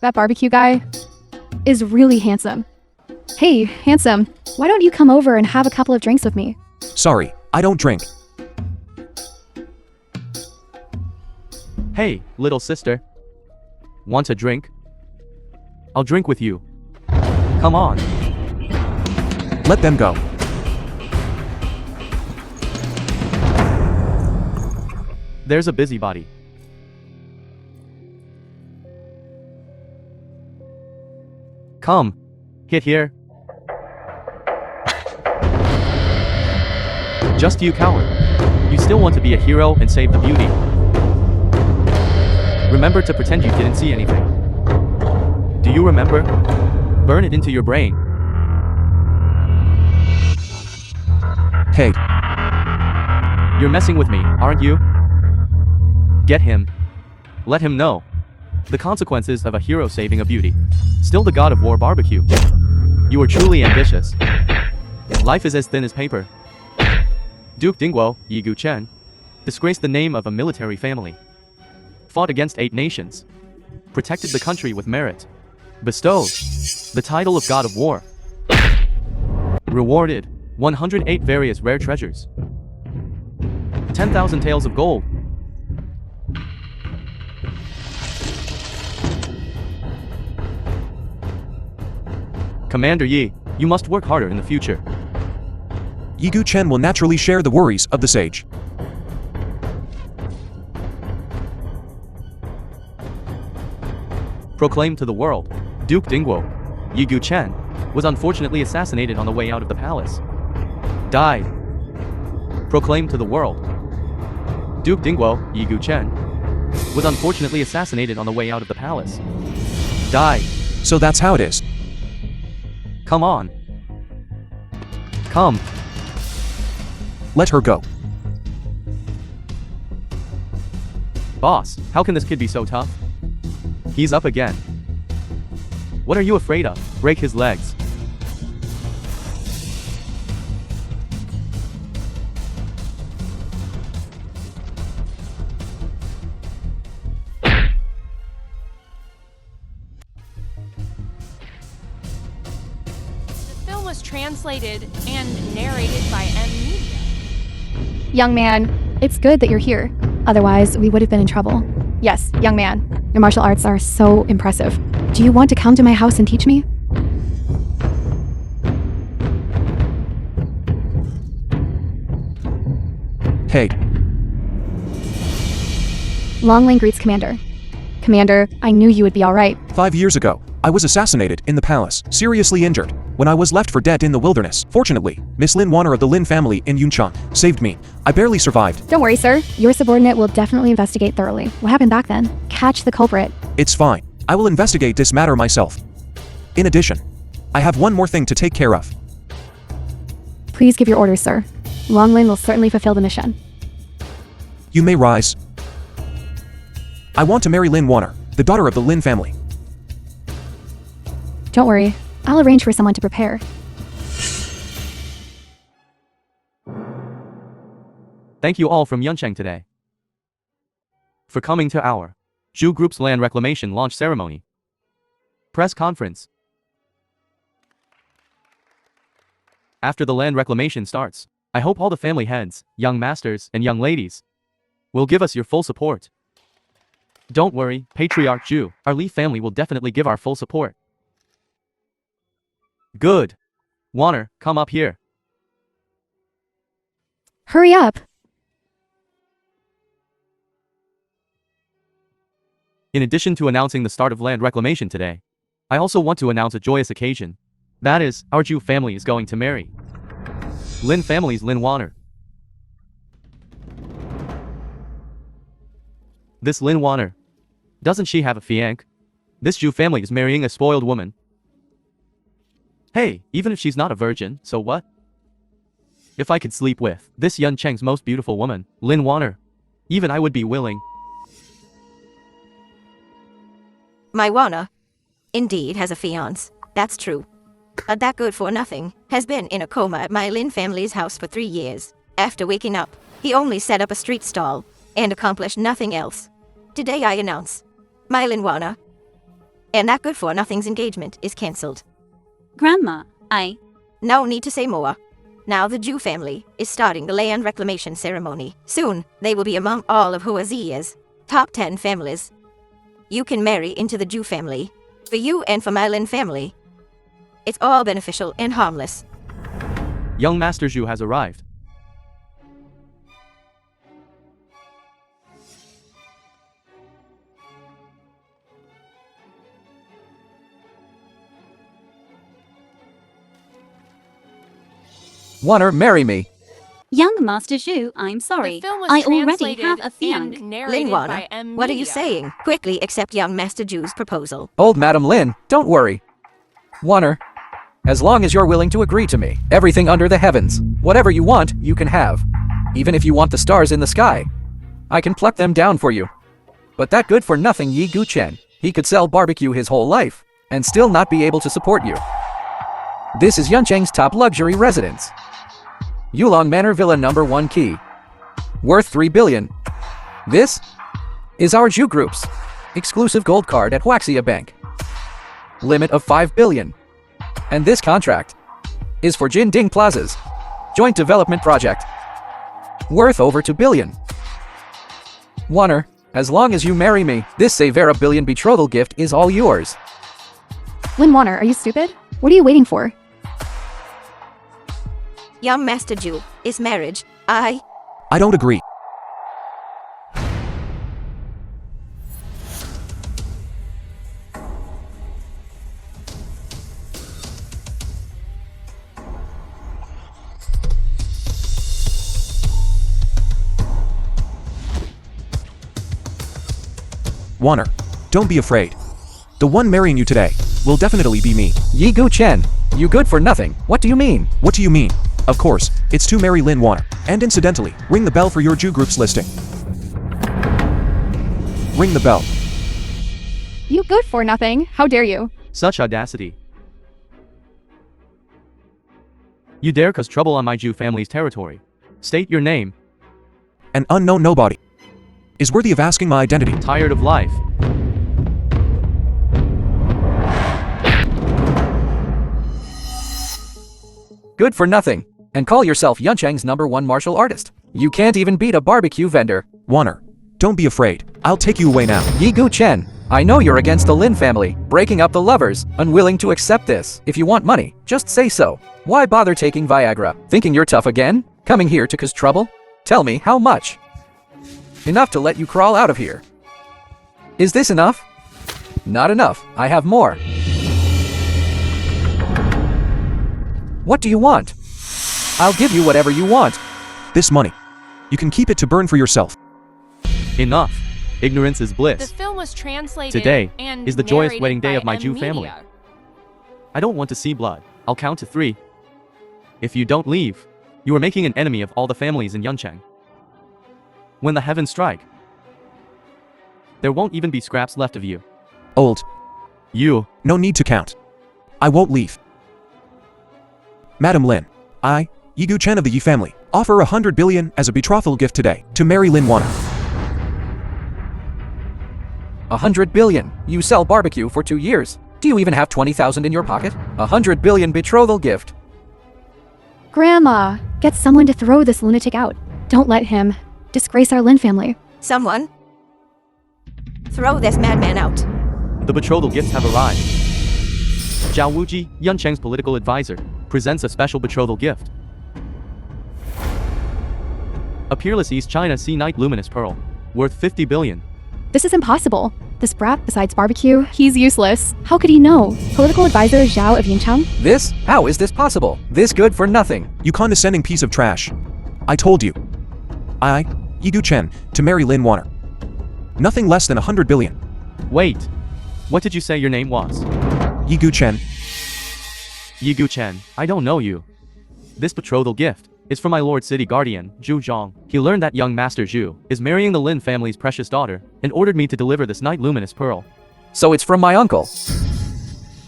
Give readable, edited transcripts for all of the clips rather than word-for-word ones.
That barbecue guy is really handsome. Hey, handsome, why don't you come over and have a couple of drinks with me? Sorry, I don't drink. Hey, little sister. Want a drink? I'll drink with you. Come on. Let them go. There's a busybody. Come. Get here. Just you coward. You still want to be a hero and save the beauty. Remember to pretend you didn't see anything. Do you remember? Burn it into your brain. Hey, You're messing with me, aren't you? Get him. Let him know. The consequences of a hero saving a beauty. Still the god of war barbecue. You are truly ambitious. Life is as thin as paper. Duke Dingguo, Yigu Chen, disgraced the name of a military family. Fought against 8 nations. Protected the country with merit. Bestowed the title of God of War. Rewarded 108 various rare treasures. 10,000 taels of gold. Commander Yi, you must work harder in the future. Yigu Chen will naturally share the worries of the sage. Proclaim to the world, Duke Dingguo, Yigu Chen, was unfortunately assassinated on the way out of the palace. Died. Proclaim to the world, Duke Dingguo, Yigu Chen, was unfortunately assassinated on the way out of the palace. Died. So that's how it is. Come on. Come. Let her go. Boss, how can this kid be so tough? He's up again. What are you afraid of? Break his legs. The film was translated and narrated by M Media. Young man, it's good that you're here. Otherwise, we would have been in trouble. Yes, young man, your martial arts are so impressive. Do you want to come to my house and teach me? Hey, Longlane greets Commander. Commander, I knew you would be all right. 5 years ago, I was assassinated in the palace, seriously injured, when I was left for dead in the wilderness. Fortunately, Miss Lin Wanner of the Lin family in Yunchang saved me. I barely survived. Don't worry, sir. Your subordinate will definitely investigate thoroughly. What happened back then? Catch the culprit. It's fine. I will investigate this matter myself. In addition, I have one more thing to take care of. Please give your orders, sir. Longlane will certainly fulfill the mission. You may rise. I want to marry Lin Wanner, the daughter of the Lin family. Don't worry. I'll arrange for someone to prepare. Thank you all from Yuncheng today for coming to our Zhu Group's land reclamation launch ceremony. Press conference. After the land reclamation starts, I hope all the family heads, young masters, and young ladies will give us your full support. Don't worry, Patriarch Zhu, our Li family will definitely give our full support. Good. Wanner, come up here. Hurry up! In addition to announcing the start of land reclamation today, I also want to announce a joyous occasion. That is, our Zhu family is going to marry Lin family's Lin Wanner. This Lin Wanner, doesn't she have a fiancé? This Zhu family is marrying a spoiled woman. Hey, even if she's not a virgin, so what? If I could sleep with this Yuncheng's most beautiful woman, Lin Wanner, even I would be willing. My Wanner, indeed, has a fiancé. That's true. But that good-for-nothing has been in a coma at my Lin family's house for 3 years. After waking up, he only set up a street stall and accomplished nothing else. Today I announce, my Lin Wanner and that good-for-nothing's engagement is cancelled. Grandma, No need to say more. Now the Jew family is starting the land reclamation ceremony. Soon, they will be among all of Huazia's top 10 families. You can marry into the Jew family. For you and for my Lin family. It's all beneficial and harmless. Young Master Zhu has arrived. Wanna marry me? young Master Zhu, I'm sorry. The film was I already translated have a and fiance. narrated Lin Wana, by M. what are you Media. saying? Quickly accept young Master Jew's proposal. Old Madam Lin, don't worry. Wanner, as long as you're willing to agree to me, everything under the heavens, whatever you want, you can have. Even if you want the stars in the sky, I can pluck them down for you. But that good-for-nothing Yi Gu Chen, he could sell barbecue his whole life, and still not be able to support you. This is Yuncheng's top luxury residence. Yulong Manor Villa number 1 key. Worth 3 billion. This is our Jew Group's exclusive gold card at Huaxia Bank. Limit of 5 billion. And this contract is for Jin Ding Plaza's joint development project. Worth over 2 billion. Wanner, as long as you marry me, this Severa billion betrothal gift is all yours. Lin Warner, are you stupid? What are you waiting for? Young Master Jew, is marriage. I don't agree. Warner, don't be afraid. The one marrying you today will definitely be me. Yi Gu Chen, you good for nothing. What do you mean? What do you mean? Of course, it's to marry Lin Warner. And incidentally, ring the bell for your Jew Group's listing. Ring the bell. You good for nothing. How dare you? Such audacity. You dare cause trouble on my Jew family's territory. State your name. An unknown nobody is worthy of asking my identity. Tired of life. Good for nothing. And call yourself Yuncheng's #1 martial artist. You can't even beat a barbecue vendor. Warner, don't be afraid. I'll take you away now. Yi Gu Chen, I know you're against the Lin family, breaking up the lovers, unwilling to accept this. If you want money, just say so. Why bother taking Viagra? Thinking you're tough again? Coming here to cause trouble? Tell me how much? Enough to let you crawl out of here. Is this enough? Not enough. I have more. What do you want? I'll give you whatever you want. This money. You can keep it to burn for yourself. Enough. Ignorance is The bliss. film was translated Today and is the joyous narrated wedding day by of my M. Jew Media. family. I don't want to see blood. I'll count to 3. If you don't leave, you are making an enemy of all the families in Yuncheng. When the heavens strike, there won't even be scraps left of you. Old. You. No need to count. I won't leave. Madam Lin, I, Yi Gu Chen of the Yi family, offer 100 billion as a betrothal gift today to marry Lin Warner. 100 billion. You sell barbecue for 2 years. Do you even have 20,000 in your pocket? 100 billion betrothal gift. Grandma, get someone to throw this lunatic out. Don't let him disgrace our Lin family. Someone throw this madman out. The betrothal gifts have arrived. Zhao Wuji, Yuncheng's political advisor, presents a special betrothal gift. A peerless East China Sea Night luminous pearl, worth 50 billion. This is impossible. This brat, besides barbecue, he's useless. How could he know? Political advisor Zhao of Yinchang? This? How is this possible? This good for nothing. You condescending piece of trash. I told you. I, Yi Gu Chen, to marry Lin Warner. Nothing less than 100 billion. Wait. What did you say your name was? Yi Gu Chen. Yi Gu Chen, I don't know you. This betrothal gift is from my Lord City Guardian, Zhu Zhang. He learned that young Master Zhu is marrying the Lin family's precious daughter and ordered me to deliver this night luminous pearl. So it's from my uncle.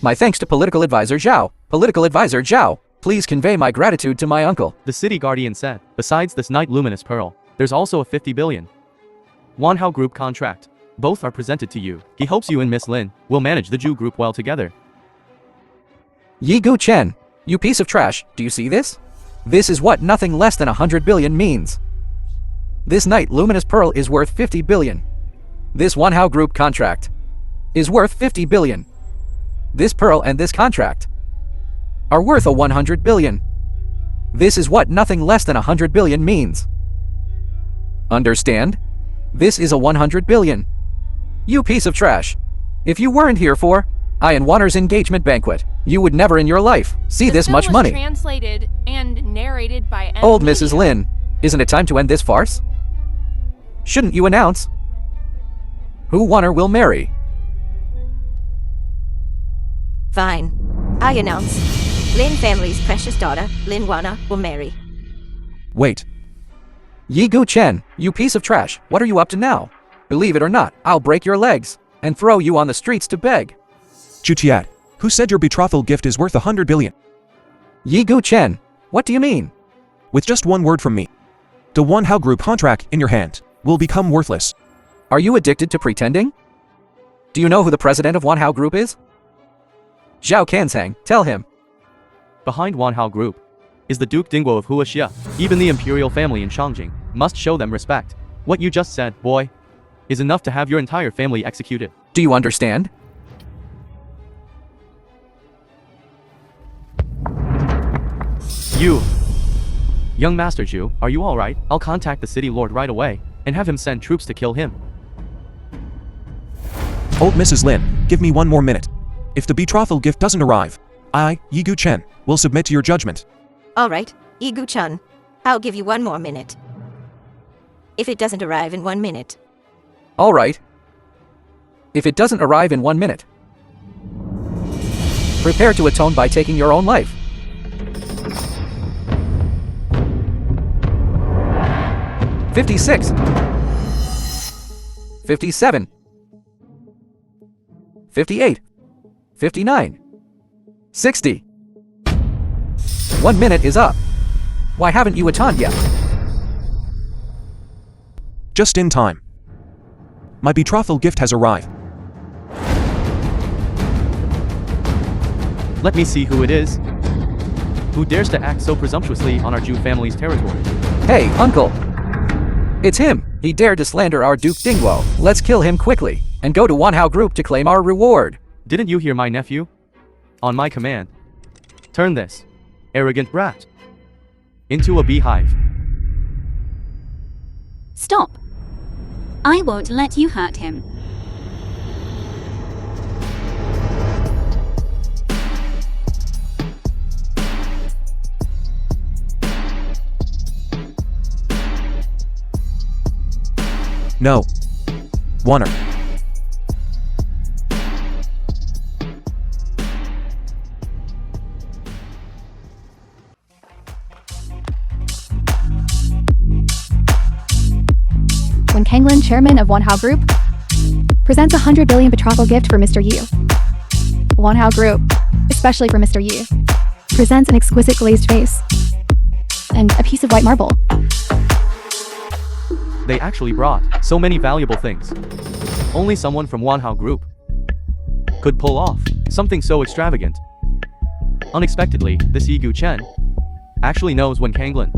My thanks to political advisor Zhao. Political advisor Zhao, please convey my gratitude to my uncle. The City Guardian said, besides this night luminous pearl, there's also a 50 billion Wanhao Group contract Both are presented to you. He hopes you and Miss Lin will manage the Jew group well together. Yi Gu Chen, you piece of trash, do you see this? This is what nothing less than 100 billion means. This night luminous pearl is worth 50 billion. This Wanhao group contract is worth 50 billion. This pearl and this contract are worth a 100 billion. This is what nothing less than 100 billion means. Understand? This is a 100 billion. You piece of trash. If you weren't here for I and Warner's engagement banquet, you would never in your life see this much money. The film was translated and narrated by M. Old Mrs. Lin, isn't it time to end this farce? Shouldn't you announce who Warner will marry? Fine. I announce Lin family's precious daughter, Lin Wana, will marry. Wait. Yi Gu Chen, you piece of trash, what are you up to now? Believe it or not, I'll break your legs and throw you on the streets to beg. Chuchiat, who said your betrothal gift is worth 100 billion? Yi Gu Chen, what do you mean? With just one word from me. The Wanhao group contract in your hand will become worthless. Are you addicted to pretending? Do you know who the president of Wanhao group is? Zhao Kansang, tell him. Behind Wanhao group is the Duke Dingguo of Huaxia. Even the imperial family in Shangjing must show them respect. What you just said, boy, is enough to have your entire family executed. Do you understand? You, young Master Zhu, are you alright? I'll contact the city lord right away and have him send troops to kill him. Old Mrs. Lin, give me one more minute. If the betrothal gift doesn't arrive, I, Yi Gu Chen, will submit to your judgment. All right, Yi Gu Chen, I'll give you one more minute. If it doesn't arrive in 1 minute. All right. If it doesn't arrive in 1 minute, prepare to atone by taking your own life. "56, 57, 58, 59, 60. 1 minute is up. Why haven't you atoned yet? Just in time. My betrothal gift has arrived. Let me see who it is. Who dares to act so presumptuously on our Jew family's territory? Hey, uncle! It's him! He dared to slander our Duke Dingguo. Let's kill him quickly, and go to Wanhao Group to claim our reward. Didn't you hear my nephew? On my command, turn this arrogant brat into a beehive. Stop. I won't let you hurt him. No. Warner. When Kanglin, chairman of Wanhao Group, presents a 100 billion betrothal gift for Mr. Yu. Wanhao Group, especially for Mr. Yu, presents an exquisite glazed vase and a piece of white marble. They actually brought so many valuable things. Only someone from Wanhao Group could pull off something so extravagant. Unexpectedly, this Yi Gu Chen actually knows Wen Kanglin.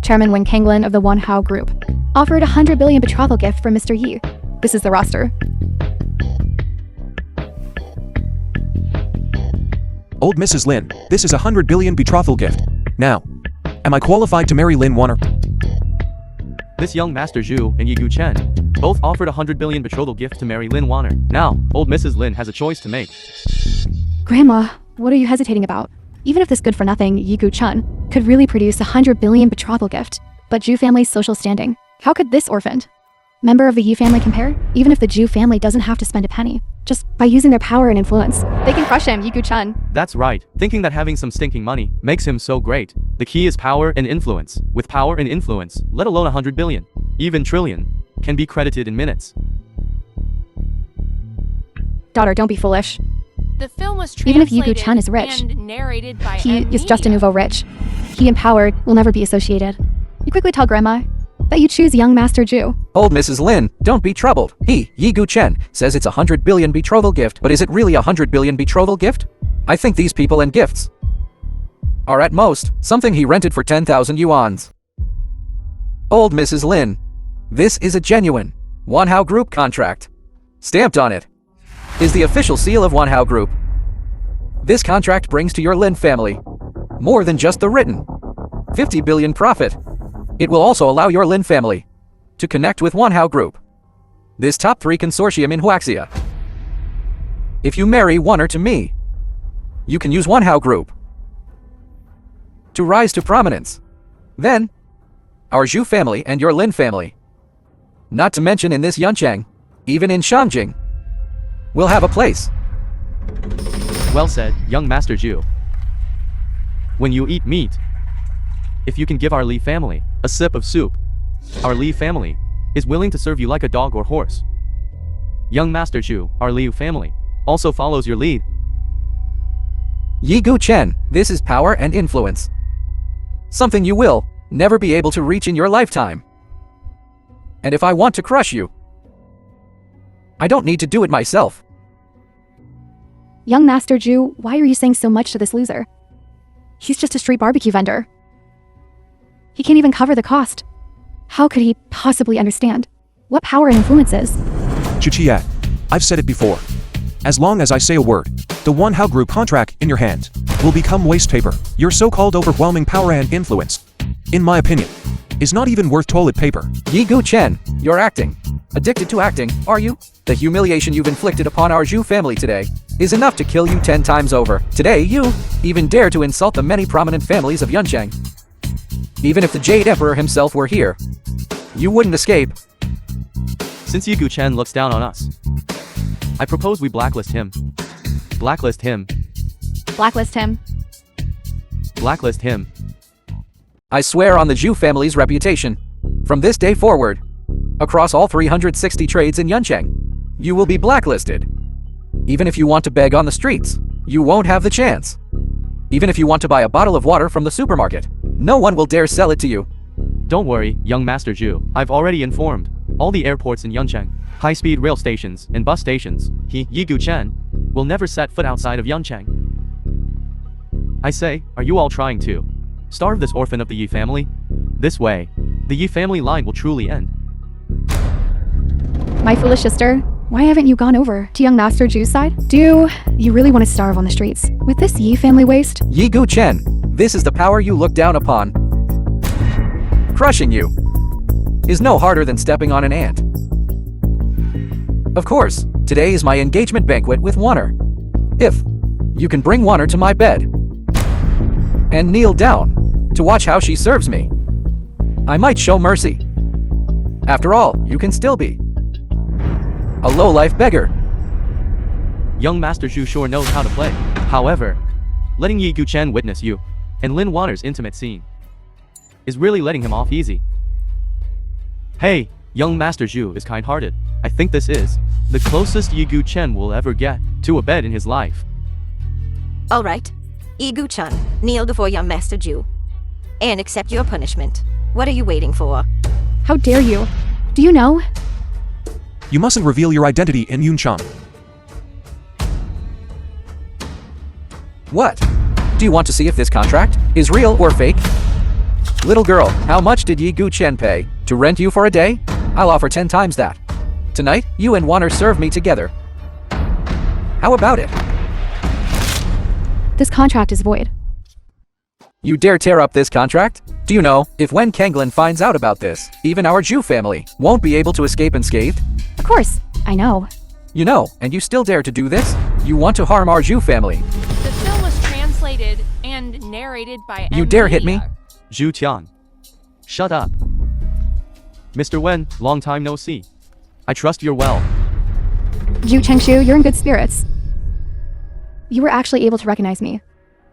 Chairman Wen Kanglin of the Wanhao Group offered a 100 billion betrothal gift for Mr. Yi. This is the roster. Old Mrs. Lin, this is a 100 billion betrothal gift. Now, am I qualified to marry Lin Warner? This young Master Zhu and Yi Gu Chen both offered a 100 billion betrothal gift to marry Lin Warner. Now, old Mrs. Lin has a choice to make. Grandma, what are you hesitating about? Even if this good-for-nothing Yi Gu Chen could really produce a 100 billion betrothal gift, but Zhu family's social standing, how could this orphaned member of the Yi family compare? Even if the Zhu family doesn't have to spend a penny, just by using their power and influence, they can crush him, Yi Gu Chen. That's right, thinking that having some stinking money makes him so great. The key is power and influence. With power and influence, let alone 100 billion, even trillion, can be credited in minutes. Daughter, don't be foolish. The film was Even if Yi Gu Chen is rich, and narrated by he M. is just a Media. nouveau rich. He empowered will never be associated. You quickly tell Grandma that you choose young Master Ju. Old Mrs. Lin, don't be troubled. He, Yi Gu Chen, says it's 100 billion betrothal gift, but is it really 100 billion betrothal gift? I think these people and gifts are at most something he rented for 10,000 yuans. Old Mrs. Lin, this is a genuine Wanhao Group contract. Stamped on it is the official seal of Wanhao Group. This contract brings to your Lin family more than just the written 50 billion profit. It will also allow your Lin family to connect with Wanhao Group, this top 3 consortium in Huaxia. If you marry Wanner to me, you can use Wanhao Group to rise to prominence. Then, our Zhu family and your Lin family, not to mention in this Yuncheng, even in Shangjing, will have a place. Well said, young Master Ju. When you eat meat, if you can give our Li family a sip of soup, our Li family is willing to serve you like a dog or horse. Young Master Ju, our Liu family, also follows your lead. Yi Gu Chen, this is power and influence. Something you will never be able to reach in your lifetime. And if I want to crush you, I don't need to do it myself. Young Master Ju, why are you saying so much to this loser? He's just a street barbecue vendor. He can't even cover the cost. How could he possibly understand what power and influence is? Chuchiat, I've said it before. As long as I say a word, the Wanhao Group contract in your hands will become waste paper. Your so-called overwhelming power and influence, in my opinion, is not even worth toilet paper. Yi Gu Chen, you're acting. Addicted to acting, are you? The humiliation you've inflicted upon our Zhu family today is enough to kill you 10 times over. Today, you even dare to insult the many prominent families of Yuncheng. Even if the Jade Emperor himself were here, you wouldn't escape. Since Yi Gu Chen looks down on us, I propose we blacklist him. Blacklist him. Blacklist him. Blacklist him. I swear on the Zhu family's reputation. From this day forward, across all 360 trades in Yuncheng, you will be blacklisted. Even if you want to beg on the streets, you won't have the chance. Even if you want to buy a bottle of water from the supermarket, no one will dare sell it to you. Don't worry, young Master Ju. I've already informed all the airports in Yuncheng, high-speed rail stations, and bus stations. He, Yi Gu Chen, will never set foot outside of Yuncheng. I say, are you all trying to starve this orphan of the Yi family? This way, the Yi family line will truly end. My foolish sister, why haven't you gone over to young Master Ju's side? Do you really want to starve on the streets with this Yi family waste? Yi Gu Chen, this is the power you look down upon. Crushing you is no harder than stepping on an ant. Of course, today is my engagement banquet with Wanner. If you can bring Wanner to my bed and kneel down to watch how she serves me, I might show mercy. After all, you can still be a low-life beggar. Young Master Zhu sure knows how to play. However, letting Yi Gu Chen witness you and Lin Wanner's intimate scene is really letting him off easy. Hey, young Master Zhu is kind-hearted. I think this is the closest Yi Gu Chen will ever get to a bed in his life. All right. Yi Gu Chen, kneel before young Master Ju and accept your punishment. What are you waiting for? How dare you? Do you know? You mustn't reveal your identity in Yuncheng. What? Do you want to see if this contract is real or fake? Little girl, how much did Yi Gu Chen pay to rent you for a day? I'll offer 10 times that. Tonight, you and Wanner serve me together. How about it? This contract is void. You dare tear up this contract? Do you know, if Wen Kanglin finds out about this, even our Zhu family won't be able to escape unscathed? Of course, I know. You know, and you still dare to do this? You want to harm our Zhu family. The film was translated and narrated by You dare hit me? Zhu Tian. Shut up. Mr. Wen, long time no see. I trust you're well. Zhu Chengshu, you're in good spirits. You were actually able to recognize me.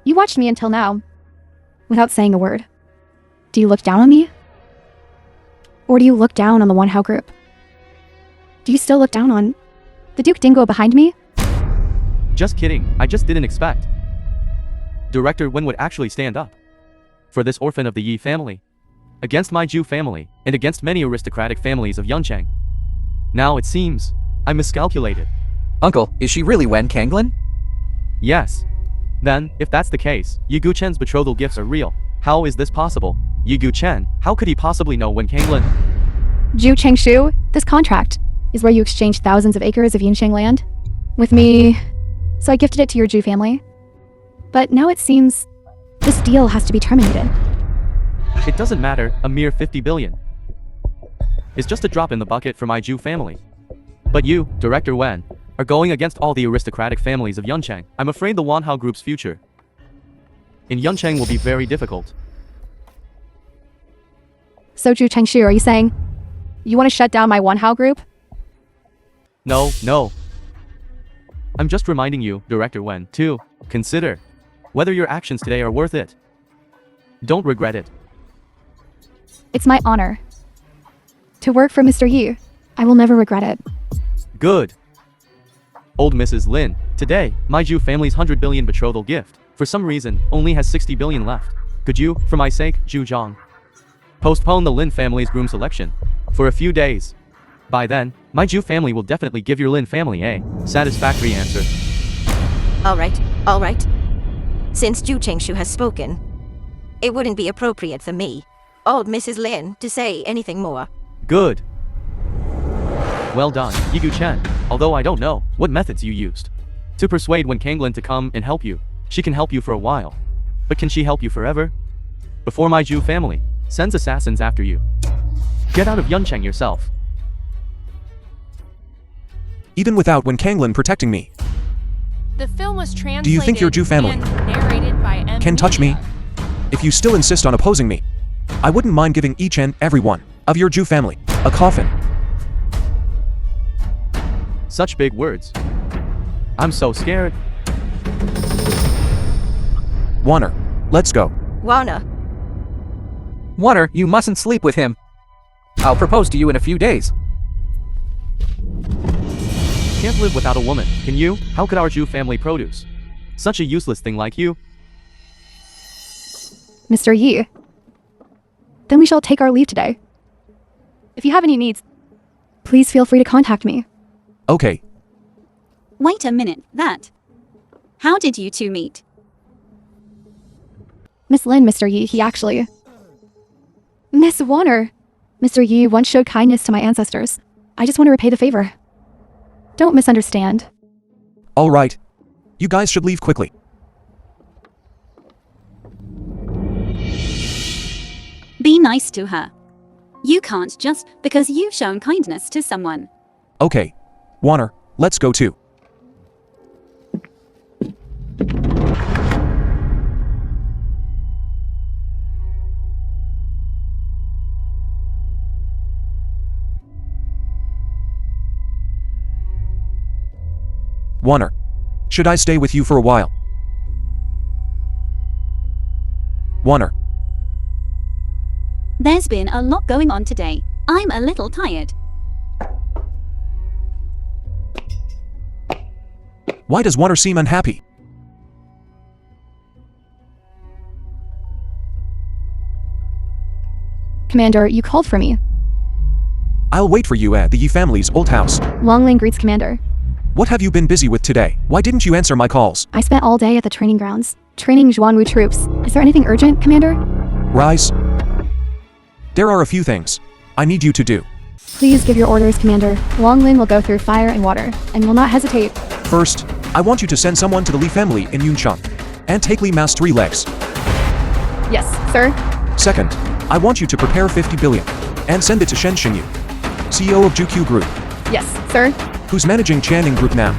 You watched me until now, without saying a word. Do you look down on me? Or do you look down on the Wanhao Group? Do you still look down on the Duke Dingo behind me? Just kidding, I just didn't expect Director Wen would actually stand up for this orphan of the Yi family. against my Zhu family, and against many aristocratic families of Yuncheng. Now it seems, I miscalculated. Uncle, is she really Wen Kanglin? Yes. Then, if that's the case, Yi Guchen's betrothal gifts are real. How is this possible? Yi Guchen, how could he possibly know Wen Kanglin? Zhu Chengshu, this contract is where you exchange thousands of acres of Yinsheng land with me, so I gifted it to your Zhu family. But now it seems this deal has to be terminated. It doesn't matter, a mere 50 billion. It's just a drop in the bucket for my Zhu family. But you, Director Wen, are going against all the aristocratic families of Yuncheng. I'm afraid the Wanhao Group's future in Yuncheng will be very difficult. So Zhu Chengshu, are you saying you want to shut down my Wanhao group? No. I'm just reminding you, Director Wen, to consider whether your actions today are worth it. Don't regret it. It's my honor to work for Mr. Yi. I will never regret it. Good. Old Mrs. Lin, today, my Zhu family's 100 billion betrothal gift, for some reason, only has 60 billion left. Could you, for my sake, Zhu Zhang, postpone the Lin family's groom selection for a few days? By then, my Zhu family will definitely give your Lin family a satisfactory answer. All right. Since Zhu Chengshu has spoken, it wouldn't be appropriate for me, old Mrs. Lin, to say anything more. Good. Well done, Yigu Chen. Although I don't know what methods you used to persuade Wen Kanglin to come and help you. She can help you for a while. But can she help you forever? Before my Zhu family sends assassins after you. Get out of Yuncheng yourself. Even without Wen Kanglin protecting me, The film was translated do you think your Zhu family and narrated by M. can touch me? Media. If you still insist on opposing me, I wouldn't mind giving each and every one of your Zhu family a coffin. Such big words. I'm so scared. Warner, let's go. Wana, Warner, you mustn't sleep with him. I'll propose to you in a few days. Can't live without a woman, can you? How could our Zhu family produce such a useless thing like you? Mr. Yi, then we shall take our leave today. If you have any needs, please feel free to contact me. Okay, Wait a minute, that. How did you two meet? Miss Lin, Mr. Yi, he actually... Miss Warner, Mr. Yi once showed kindness to my ancestors. I just want to repay the favor. Don't misunderstand. all right. You guys should leave quickly. Be nice to her. You can't just because you've shown kindness to someone. Okay. Warner, let's go too. Warner, should I stay with you for a while? Warner, There's been a lot going on today. I'm a little tired. why does Warner seem unhappy? Commander, you called for me. I'll wait for you at the Yi family's old house. Longling greets Commander. What have you been busy with today? Why didn't you answer my calls? I spent all day at the training grounds, training Xuanwu troops. Is there anything urgent, Commander? Rise. There are a few things I need you to do. Please give your orders, Commander. Longling will go through fire and water, and will not hesitate. First, I want you to send someone to the Li family in Yuncheng and take Li Mao's 3 legs. Yes, sir. Second, I want you to prepare 50 billion and send it to Shen Xinyu, CEO of JQ Group, Yes, sir. who's managing Channing Group now.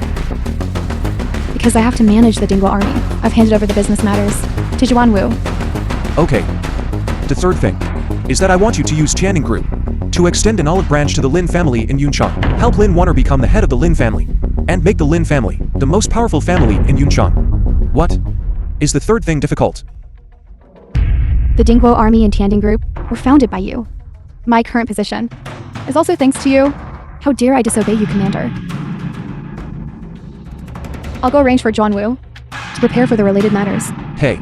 Because I have to manage the Dingguo army. I've handed over the business matters to Xuanwu. Okay. The third thing is that I want you to use Channing Group to extend an olive branch to the Lin family in Yuncheng. Help Lin Warner become the head of the Lin family and make the Lin family the most powerful family in Yuncheng. What? Is the third thing difficult? The Dingguo army and Tianding group were founded by you. My current position is also thanks to you. How dare I disobey you, Commander? I'll go arrange for Xuanwu to prepare for the related matters. Hey,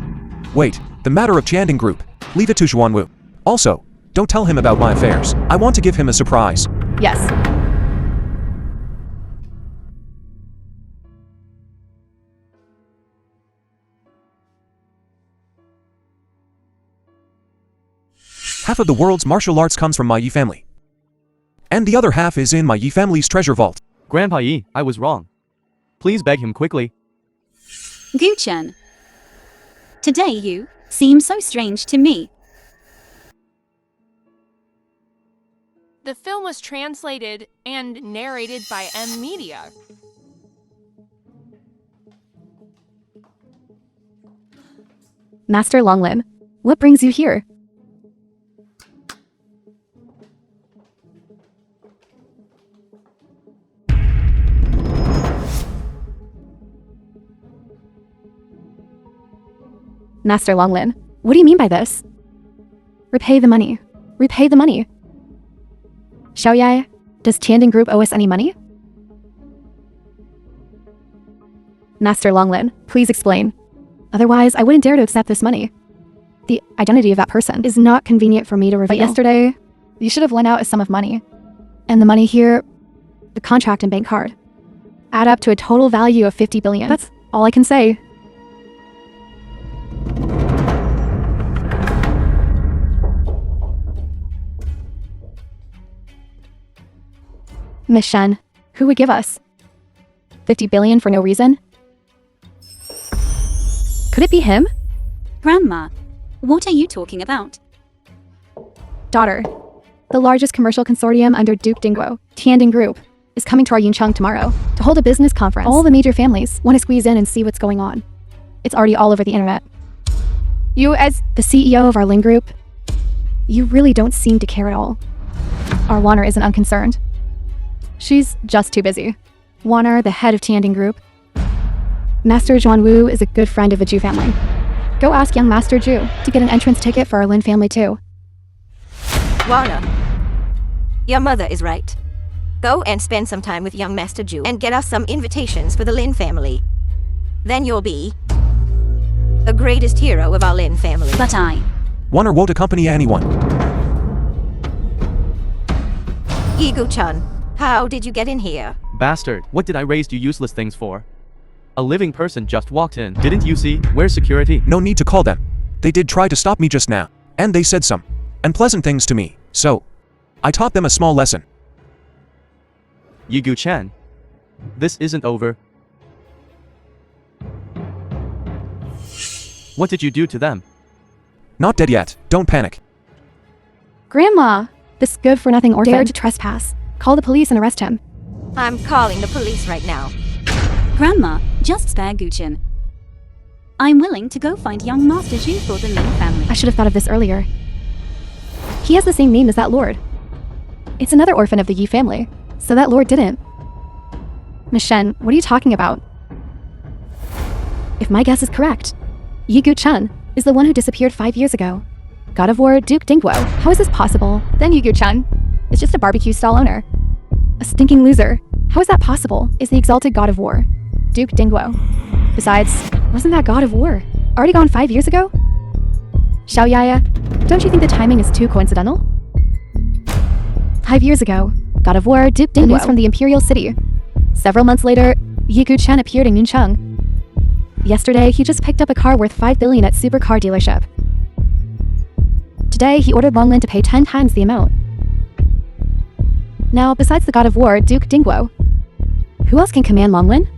wait, the matter of Channing Group, leave it to Xuanwu. Also, Don't tell him about my affairs. I want to give him a surprise. Yes. Half of the world's martial arts comes from my Yi family. And the other half is in my Yi family's treasure vault. Grandpa Yi, I was wrong. Please beg him quickly. Guchen. Today you seem so strange to me. The film was translated and narrated by M Media. Master Longlin, what brings you here? Master Longlin, what do you mean by this? Repay the money. Repay the money. Xiaoyai, does Tianding Group owe us any money? Master Longlin, please explain. Otherwise, I wouldn't dare to accept this money. The identity of that person is not convenient for me to reveal. But yesterday, you should have lent out a sum of money. And the money here, the contract and bank card, add up to a total value of 50 billion. That's all I can say. Miss Shen, who would give us 50 billion for no reason? Could it be him? Grandma, what are you talking about? Daughter, the largest commercial consortium under Duke Dingguo, Tianding Group, is coming to our Yuncheng tomorrow to hold a business conference. All the major families want to squeeze in and see what's going on. It's already all over the internet. You, as the CEO of our Lin Group, you really don't seem to care at all. Our Warner isn't unconcerned. She's just too busy. Warner, the head of Tianding Group. Master Xuanwu is a good friend of the Zhu family. Go ask young Master Zhu to get an entrance ticket for our Lin family too. Warner, your mother is right. Go and spend some time with young Master Zhu and get us some invitations for the Lin family. Then you'll be the greatest hero of our Lin family. But I... Warner won't accompany anyone. Yigu-chan, how did you get in here? Bastard, what did I raise you useless things for? A living person just walked in. Didn't you see? Where's security? No need to call them. They did try to stop me just now. And they said some unpleasant things to me. So, I taught them a small lesson. Yigu-chan, this isn't over. What did you do to them? Not dead yet. Don't panic. Grandma, this good-for-nothing orphan dared to trespass. Call the police and arrest him. I'm calling the police right now. Grandma, just spare Guchen. I'm willing to go find young Master Zhu for the Lin family. I should have thought of this earlier. He has the same name as that lord. It's another orphan of the Yi family, so that lord didn't. Miss Shen, what are you talking about? If my guess is correct, Yigu-chan is the one who disappeared 5 years ago. God of War Duke Dingguo. How is this possible? Then Yigu-chan is just a barbecue stall owner. A stinking loser. How is that possible? Is the exalted God of War, Duke Dingguo. Besides, wasn't that God of War already gone 5 years ago? Xiaoyaya, don't you think the timing is too coincidental? 5 years ago, God of War Duke Dingguo. News from the Imperial City. Several months later, Yigu-chan appeared in Yuncheng. Yesterday, he just picked up a car worth 5 billion at supercar dealership. Today, he ordered Longlin to pay 10 times the amount. Now, besides the God of War, Duke Dingguo, who else can command Longlin?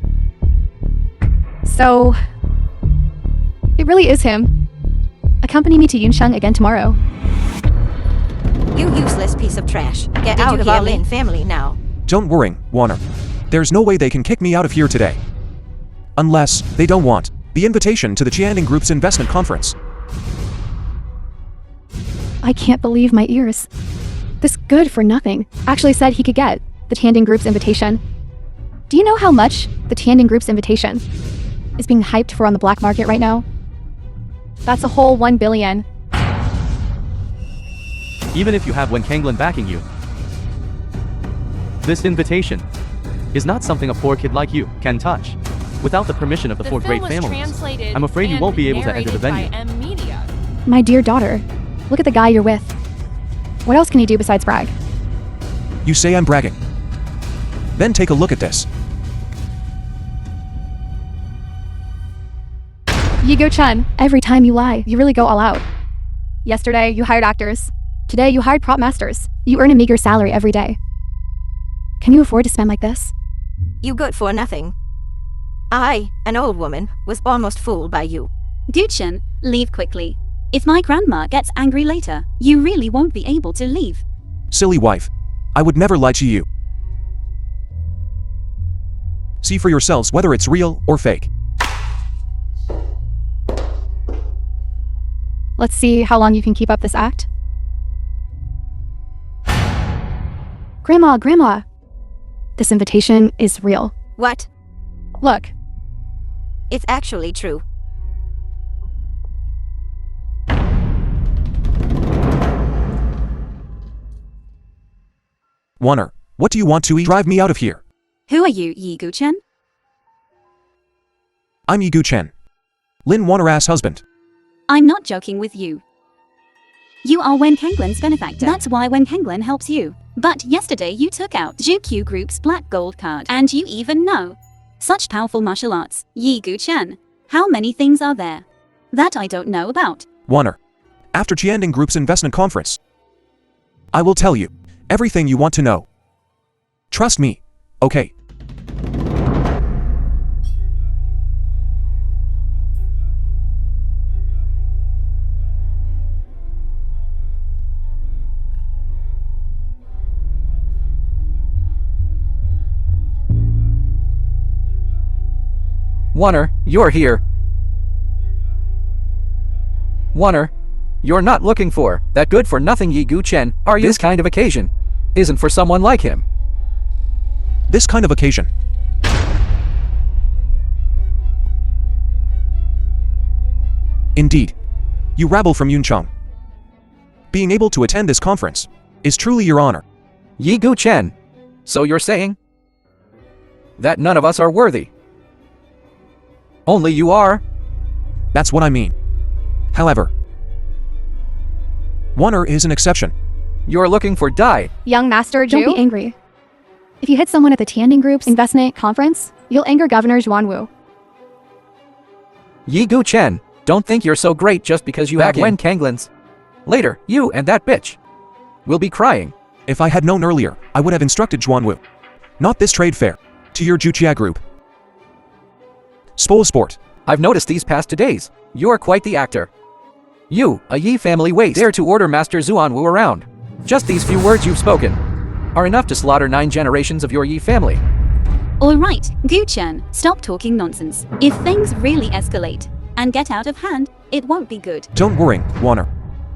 So, it really is him. Accompany me to Yuncheng again tomorrow. You useless piece of trash. Get out of our Lin family now. Don't worry, Warner. There's no way they can kick me out of here today. Unless they don't want the invitation to the Tianding Group's investment conference. I can't believe my ears. This good-for-nothing actually said he could get the Tianding Group's invitation. Do you know how much the Tianding Group's invitation is being hyped for on the black market right now? That's a whole 1 billion. Even if you have Wen Kanglin backing you, this invitation is not something a poor kid like you can touch. Without the permission of the four great families, I'm afraid you won't be able to enter the venue. My dear daughter, look at the guy you're with. What else can you do besides brag? You say I'm bragging. Then take a look at this. Yigo-chun, every time you lie, you really go all out. Yesterday, you hired actors. Today, you hired prop masters. You earn a meager salary every day. Can you afford to spend like this? You good for nothing. I, an old woman, was almost fooled by you. Guchen, leave quickly. If my grandma gets angry later, you really won't be able to leave. Silly wife. I would never lie to you. See for yourselves whether it's real or fake. Let's see how long you can keep up this act. Grandma, this invitation is real. What? Look, It's actually true. Wonner, what do you want to eat? Drive me out of here. Who are you, Yigu-chen? I'm Yigu Chen. Lin Wonner-ass husband. I'm not joking with you. You are Wen Kanglin's benefactor. That's why Wen Kanglin helps you. But yesterday you took out Ju-Q Group's black gold card. And you even know such powerful martial arts. Yigu-chen, how many things are there that I don't know about? Wonner, after Jianding Group's investment conference, I will tell you everything you want to know. Trust me, okay? Wonner, you're here. Wonner, you're not looking for that good-for-nothing Yigu-chen, are you? This kind of occasion isn't for someone like him. This kind of occasion. Indeed. You rabble from Yuncheng. Being able to attend this conference is truly your honor. Yigu-chen, so you're saying that none of us are worthy? Only you are? That's what I mean. However, Wonner is an exception. You're looking for Dai. young master Ju. Don't be angry. If you hit someone at the Tianding Group's investment conference, you'll anger Governor Xuanwu. Yigu-chen, don't think you're so great just because you have Wen Kanglin's. Later, you and that bitch will be crying. If I had known earlier, I would have instructed Xuanwu. Not this trade fair. To your Juchia group. Sport. I've noticed these past 2 days, you're quite the actor. You, a Yi family waste, dare to order Master Xuanwu around. Just these few words you've spoken are enough to slaughter 9 generations of your Yi family. Alright, Gu-chen, stop talking nonsense. If things really escalate and get out of hand, it won't be good. Don't worry, Wonner.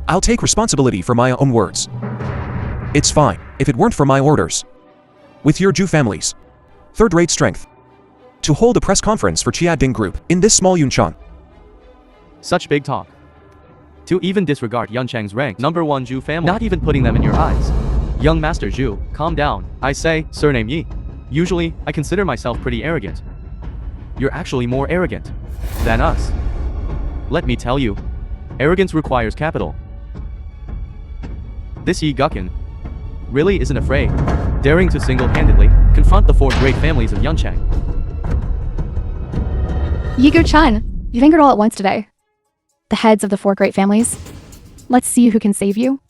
I'll take responsibility for my own words. It's fine, if it weren't for my orders. With your Ju families, third-rate strength, to hold a press conference for Jianding Group in this small Yuncheng. Such big talk. To even disregard Yuncheng's rank, #1 Zhu family, not even putting them in your eyes. Young Master Zhu, calm down. I say, surname Yi. Usually, I consider myself pretty arrogant. You're actually more arrogant than us. Let me tell you, arrogance requires capital. This Yi Gukken really isn't afraid, daring to single-handedly confront the 4 great families of Yuncheng. Yigu-chan, you've angered all at once today. The heads of the 4 great families. Let's see who can save you.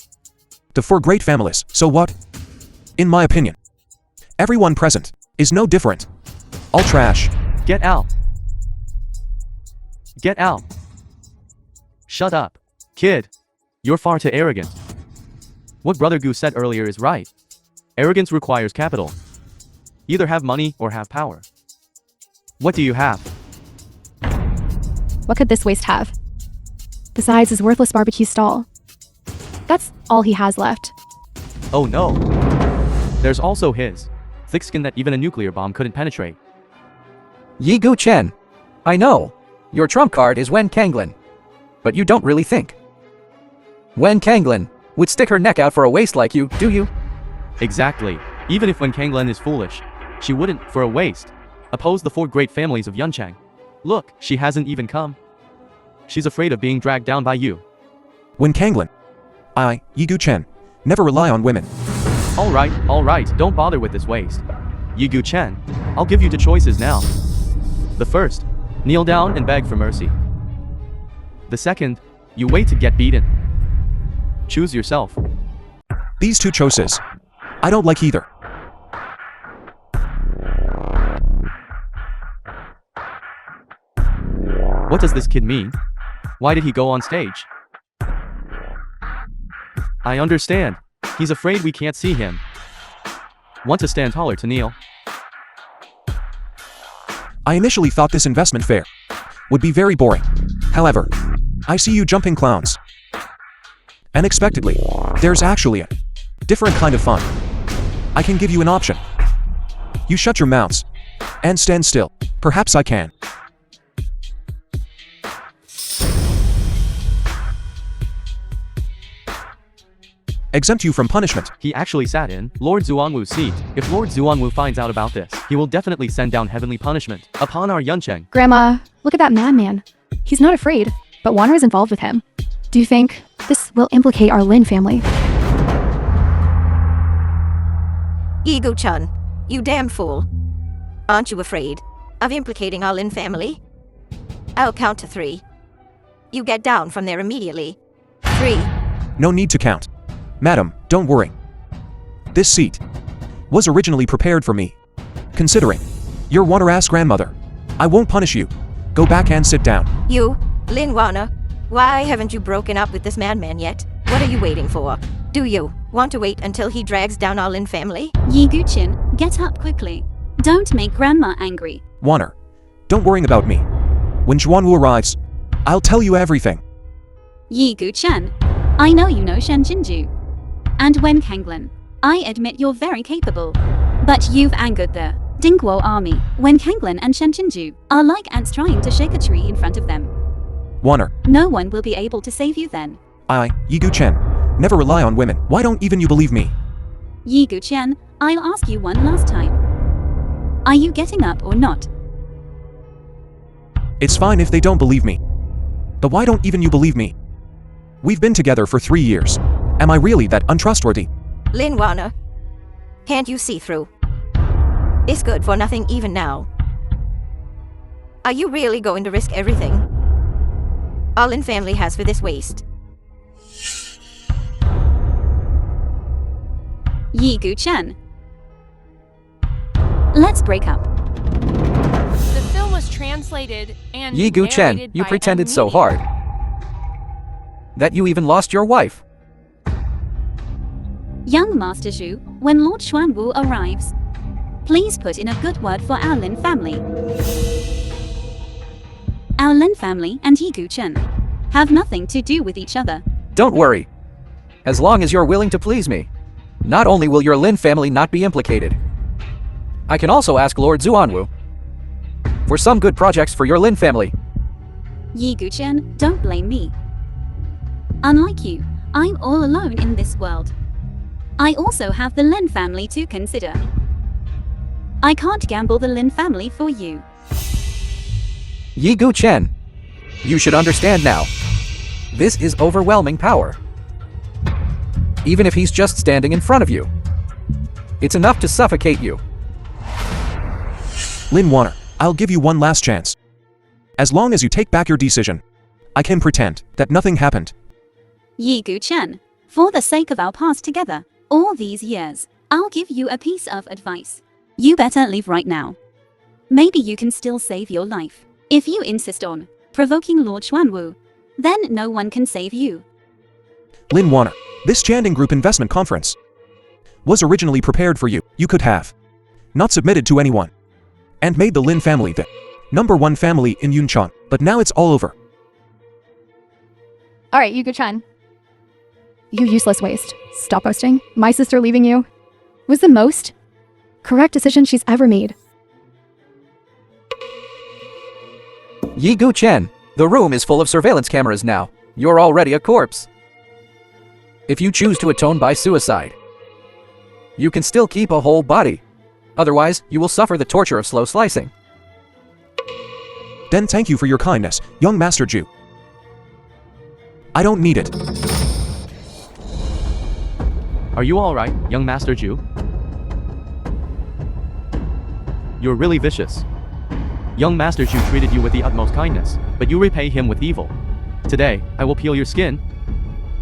The 4 great families, so what? In my opinion, everyone present is no different. All trash. Get out. Get out. Shut up. Kid. You're far too arrogant. What Brother Gu said earlier is right. Arrogance requires capital. Either have money or have power. What do you have? What could this waste have? Besides his worthless barbecue stall. That's all he has left. Oh no. There's also his thick skin that even a nuclear bomb couldn't penetrate. Yigu-chen, I know, your trump card is Wen Kanglin. But you don't really think Wen Kanglin would stick her neck out for a waste like you, do you? Exactly. Even if Wen Kanglin is foolish, she wouldn't, for a waste, oppose the 4 great families of Yuncheng. Look, she hasn't even come. She's afraid of being dragged down by you. When Kanglin, I, Yigu Chen, Never rely on women. Alright, don't bother with this waste. Yigu Chen, I'll give you two choices now. The first, kneel down and beg for mercy. The second, you wait to get beaten. Choose yourself. These two choices. I don't like either. What does this kid mean? Why did he go on stage? I understand. He's afraid we can't see him. Want to stand taller to kneel? I initially thought this investment fair would be very boring. However, I see you jumping clowns. Unexpectedly, there's actually a different kind of fun. I can give you an option. You shut your mouths and stand still. Perhaps I can. Exempt you from punishment. He actually sat in Lord Xuanwu's seat. If Lord Xuanwu finds out about this, he will definitely send down heavenly punishment upon our Yuncheng. Grandma, look at that madman. He's not afraid, but Wanner is involved with him. Do you think this will implicate our Lin family? Yigu-chan, you damn fool. Aren't you afraid of implicating our Lin family? I'll count to 3. You get down from there immediately. 3. No need to count. Madam, don't worry. This seat was originally prepared for me. Considering you're Wanner-ass grandmother, I won't punish you. Go back and sit down. You, Lin Wanner, why haven't you broken up with this madman yet? What are you waiting for? Do you want to wait until he drags down our Lin family? Yigu-chin, get up quickly. Don't make Grandma angry. Wanner, don't worry about me. When Xuanwu arrives, I'll tell you everything. Yigu-chan, I know you know Shenjinju. And Wen Kanglin, I admit you're very capable. But you've angered the Dingguo army. Wen Kanglin and Shenjinju are like ants trying to shake a tree in front of them. Wanner, No one will be able to save you then. Yigu Chen, never rely on women. Why don't even you believe me? Yigu-chen, I'll ask you one last time. Are you getting up or not? It's fine if they don't believe me. But why don't even you believe me? We've been together for 3 years. Am I really that untrustworthy? Lin Wanner, can't you see through? It's good for nothing even now. Are you really going to risk everything our Lin family has for this waste? Yigu-chen. Let's break up. The film was translated and Yigu-chen, narrated you by pretended so Media. hard that you even lost your wife. Young Master Zhu, when Lord Xuanwu arrives, please put in a good word for our Lin family. Our Lin family and Yigu-chen have nothing to do with each other. Don't worry. As long as you're willing to please me, not only will your Lin family not be implicated, I can also ask Lord Xuanwu for some good projects for your Lin family. Yigu-chen, don't blame me. Unlike you, I'm all alone in this world. I also have the Lin family to consider. I can't gamble the Lin family for you. Yigu-chen, you should understand now. This is overwhelming power. Even if he's just standing in front of you, it's enough to suffocate you. Lin Wanner, I'll give you one last chance. As long as you take back your decision, I can pretend that nothing happened. Yigu-chen, for the sake of our past together, all these years, I'll give you a piece of advice. You better leave right now. Maybe you can still save your life. If you insist on provoking Lord Xuanwu, then no one can save you. Lin Wanner, this Chanding Group investment conference was originally prepared for you. You could have not submitted to anyone and made the Lin family the #1 family in Yuncheng. But now it's all over. Alright, Yigu-chan. You useless waste. Stop boasting. My sister leaving you was the most correct decision she's ever made. Yigu-chen, the room is full of surveillance cameras now. You're already a corpse. If you choose to atone by suicide, you can still keep a whole body. Otherwise, you will suffer the torture of slow slicing. Then thank you for your kindness, young Master Zhu. I don't need it. Are you alright, young Master Jew? You're really vicious. Young Master Jew treated you with the utmost kindness, but you repay him with evil. Today, I will peel your skin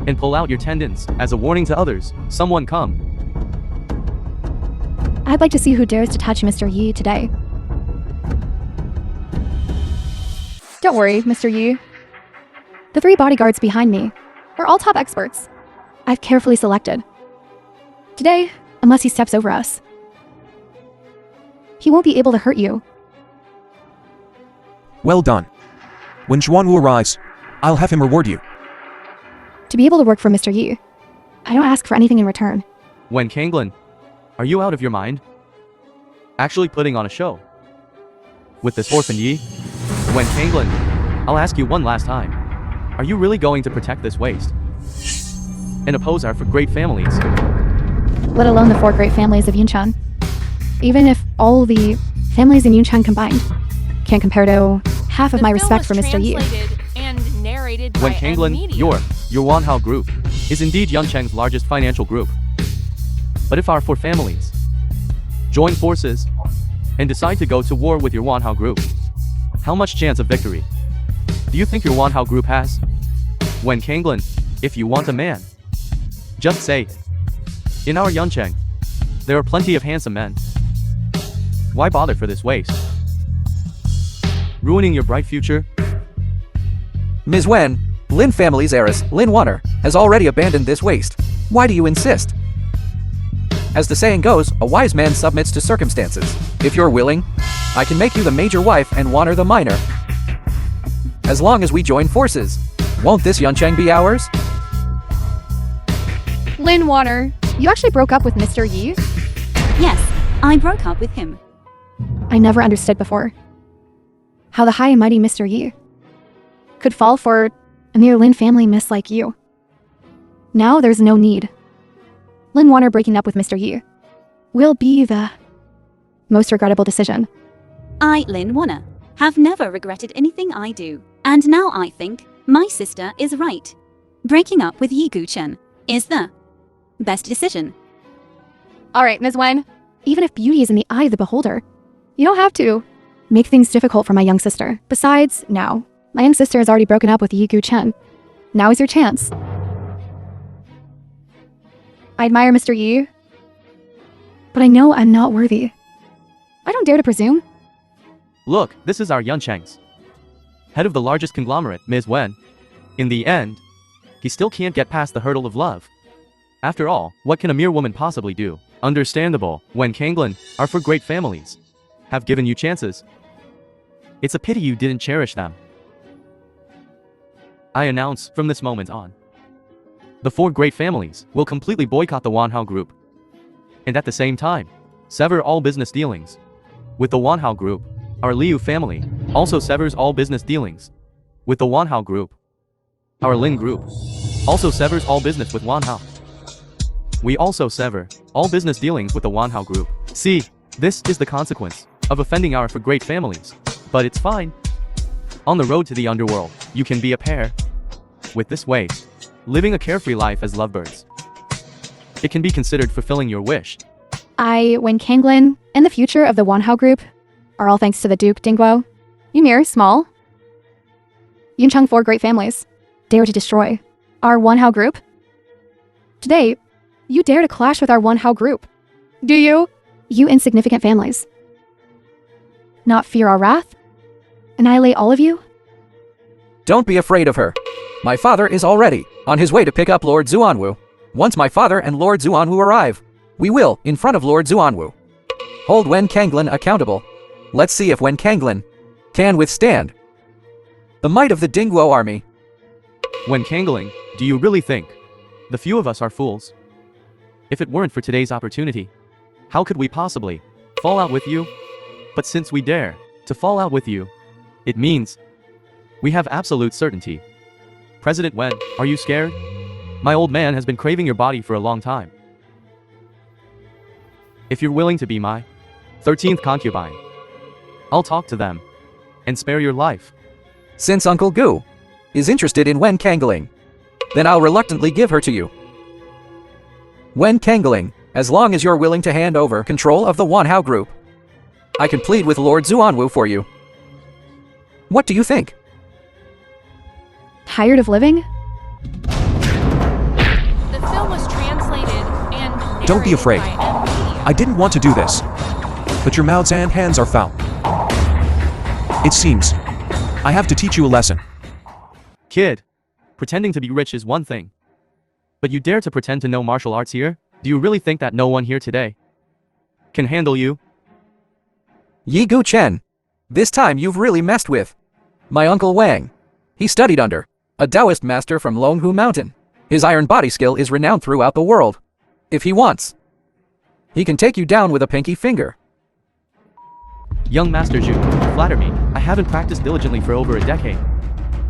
and pull out your tendons as a warning to others. Someone come. I'd like to see who dares to touch Mr. Yi today. Don't worry, Mr. Yi. The 3 bodyguards behind me are all top experts. I've carefully selected. Today, unless he steps over us, he won't be able to hurt you. Well done. When Xuanwu arrives, I'll have him reward you. To be able to work for Mr. Yi, I don't ask for anything in return. Wen Kanglin, are you out of your mind? Actually putting on a show with this orphan Yi? Wen Kanglin, I'll ask you one last time. Are you really going to protect this waste and oppose our great families? Let alone the 4 great families of Yuncheng. Even if all the families in Yuncheng combined can't compare to half of my respect for Mr. Yi. And narrated by Wen Kanglin, your Wanhao group is indeed Yuncheng's largest financial group. But if our 4 families join forces and decide to go to war with your Wanhao group, how much chance of victory do you think your Wanhao group has? Wen Kanglin, if you want a man, just say it. In our Yuncheng, there are plenty of handsome men. Why bother for this waste? Ruining your bright future? Ms. Wen, Lin family's heiress, Lin Wanner, has already abandoned this waste. Why do you insist? As the saying goes, a wise man submits to circumstances. If you're willing, I can make you the major wife and Wanner the minor. As long as we join forces, won't this Yuncheng be ours? Lin Wanner, you actually broke up with Mr. Yi? Yes, I broke up with him. I never understood before how the high and mighty Mr. Yi could fall for a mere Lin family miss like you. Now there's no need. Lin Wanner breaking up with Mr. Yi will be the most regrettable decision. I, Lin Wanner, have never regretted anything I do. And now I think my sister is right. Breaking up with Yi Guchen is the best decision. Alright, Ms. Wen, even if beauty is in the eye of the beholder, you don't have to make things difficult for my young sister. Besides, now, my young sister has already broken up with Yi Guchen. Now is your chance. I admire Mr. Yi, but I know I'm not worthy. I don't dare to presume. Look, this is our Yuncheng's head of the largest conglomerate, Ms. Wen. In the end, he still can't get past the hurdle of love. After all, what can a mere woman possibly do? Understandable, Wen Kanglin, our 4 great families have given you chances. It's a pity you didn't cherish them. I announce, from this moment on, the 4 great families will completely boycott the Wanhao group. And at the same time, sever all business dealings with the Wanhao group. Our Liu family also severs all business dealings with the Wanhao group. Our Lin group also severs all business with Wanhao. We also sever all business dealings with the Wanhao group. See, this is the consequence of offending our 4 great families. But it's fine. On the road to the underworld, you can be a pair with this waste, living a carefree life as lovebirds. It can be considered fulfilling your wish. Wen Kanglin, and the future of the Wanhao group are all thanks to the Duke Dingguo. Ymir, small. Yuncheng 4 great families dare to destroy our Wanhao group. Today, you dare to clash with our Wanhao group. Do you? You insignificant families. Not fear our wrath? Annihilate all of you? Don't be afraid of her. My father is already on his way to pick up Lord Xuanwu. Once my father and Lord Xuanwu arrive, we will, in front of Lord Xuanwu, hold Wen Kanglin accountable. Let's see if Wen Kanglin can withstand the might of the Dingguo army. Wen Kanglin, do you really think the few of us are fools? If it weren't for today's opportunity, how could we possibly fall out with you? But since we dare to fall out with you, it means we have absolute certainty. President Wen, are you scared? My old man has been craving your body for a long time. If you're willing to be my 13th concubine, I'll talk to them and spare your life. Since Uncle Gu is interested in Wen Kanglin, then I'll reluctantly give her to you. When Kangling, as long as you're willing to hand over control of the Wanhao group, I can plead with Lord Xuanwu for you. What do you think? Tired of living? The film was translated and narrated Don't be afraid. by M. I didn't want to do this. But your mouths and hands are foul. It seems I have to teach you a lesson. Kid, pretending to be rich is one thing. But you dare to pretend to know martial arts here? Do you really think that no one here today can handle you? Yi Gu Chen. This time you've really messed with my uncle Wang. He studied under a Taoist master from Longhu Mountain. His iron body skill is renowned throughout the world. If he wants, he can take you down with a pinky finger. Young Master Zhu, you flatter me. I haven't practiced diligently for over a decade.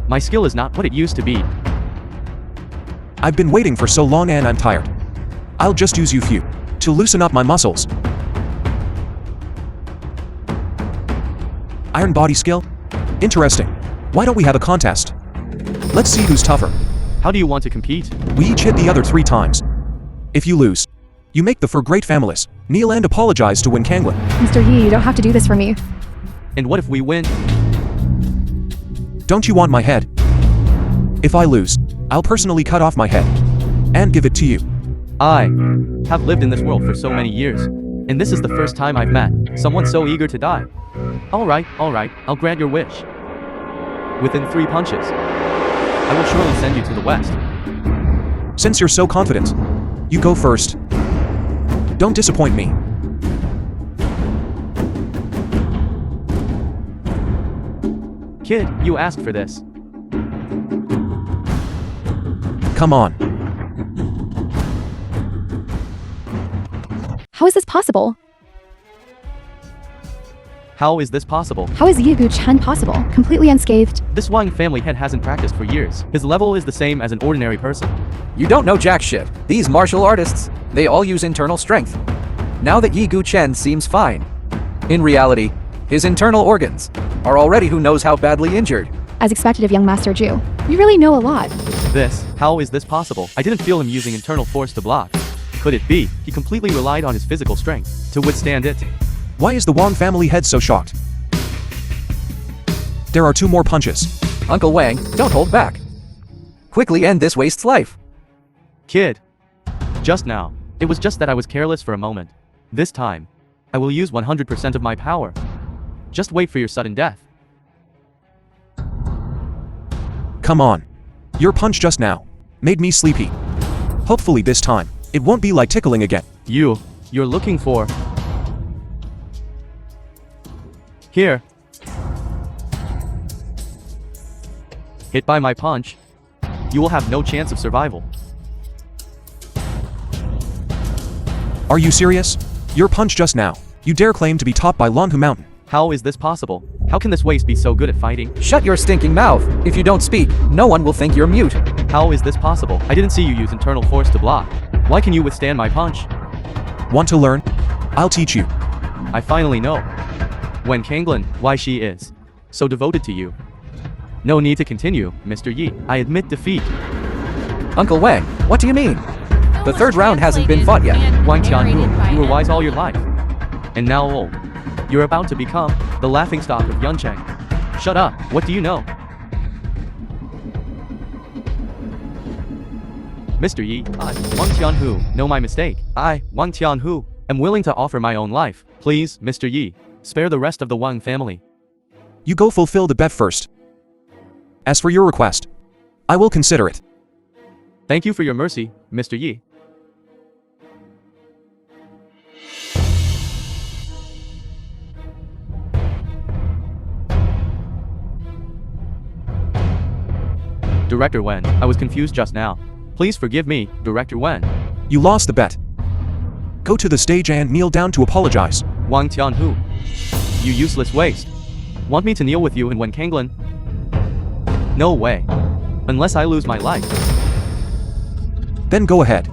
My skill is not what it used to be. I've been waiting for so long and I'm tired. I'll just use you few to loosen up my muscles. Iron body skill? Interesting. Why don't we have a contest? Let's see who's tougher. How do you want to compete? We each hit the other 3 times. If you lose, you make the for great families kneel and apologize to Win Kanglin. Mr. Yi, you don't have to do this for me. And what if we win? Don't you want my head? If I lose, I'll personally cut off my head and give it to you. I have lived in this world for so many years, and this is the first time I've met someone so eager to die. Alright, I'll grant your wish. Within 3 punches, I will surely send you to the west. Since you're so confident, you go first. Don't disappoint me. Kid, you asked for this. Come on. How is this possible? How is this possible? How is Yi Gu Chen possible? Completely unscathed. This Wang family head hasn't practiced for years. His level is the same as an ordinary person. You don't know jack shit. These martial artists, they all use internal strength. Now that Yi Gu Chen seems fine, in reality, his internal organs are already who knows how badly injured. As expected of young Master Zhu. You really know a lot. How is this possible? I didn't feel him using internal force to block. Could it be he completely relied on his physical strength to withstand it? Why is the Wang family head so shocked? There are 2 more punches. Uncle Wang, don't hold back. Quickly end this waste's life. Kid, just now, it was just that I was careless for a moment. This time, I will use 100% of my power. Just wait for your sudden death. Come on. Your punch just now made me sleepy. Hopefully this time, it won't be like tickling again. You're looking for... Here. Hit by my punch, you will have no chance of survival. Are you serious? Your punch just now. You dare claim to be taught by Longhu Mountain. How is this possible? How can this waste be so good at fighting? Shut your stinking mouth. If you don't speak, no one will think you're mute. How is this possible? I didn't see you use internal force to block. Why can you withstand my punch? Want to learn? I'll teach you. I finally know. When Kanglin, why she is so devoted to you. No need to continue, Mr. Yi. I admit defeat. Uncle Wang, what do you mean? The 3rd round hasn't been fought yet. Wang Tianhu, you were wise all your life. And now old. You're about to become the laughingstock of Yuncheng. Shut up, what do you know? Mr. Yi, I, Wang Tianhu, know my mistake. I, Wang Tianhu, am willing to offer my own life. Please, Mr. Yi, spare the rest of the Wang family. You go fulfill the bet first. As for your request, I will consider it. Thank you for your mercy, Mr. Yi. Director Wen, I was confused just now. Please forgive me, Director Wen. You lost the bet. Go to the stage and kneel down to apologize. Wang Tianhu, you useless waste. Want me to kneel with you in Wen Kanglin? No way. Unless I lose my life. Then go ahead.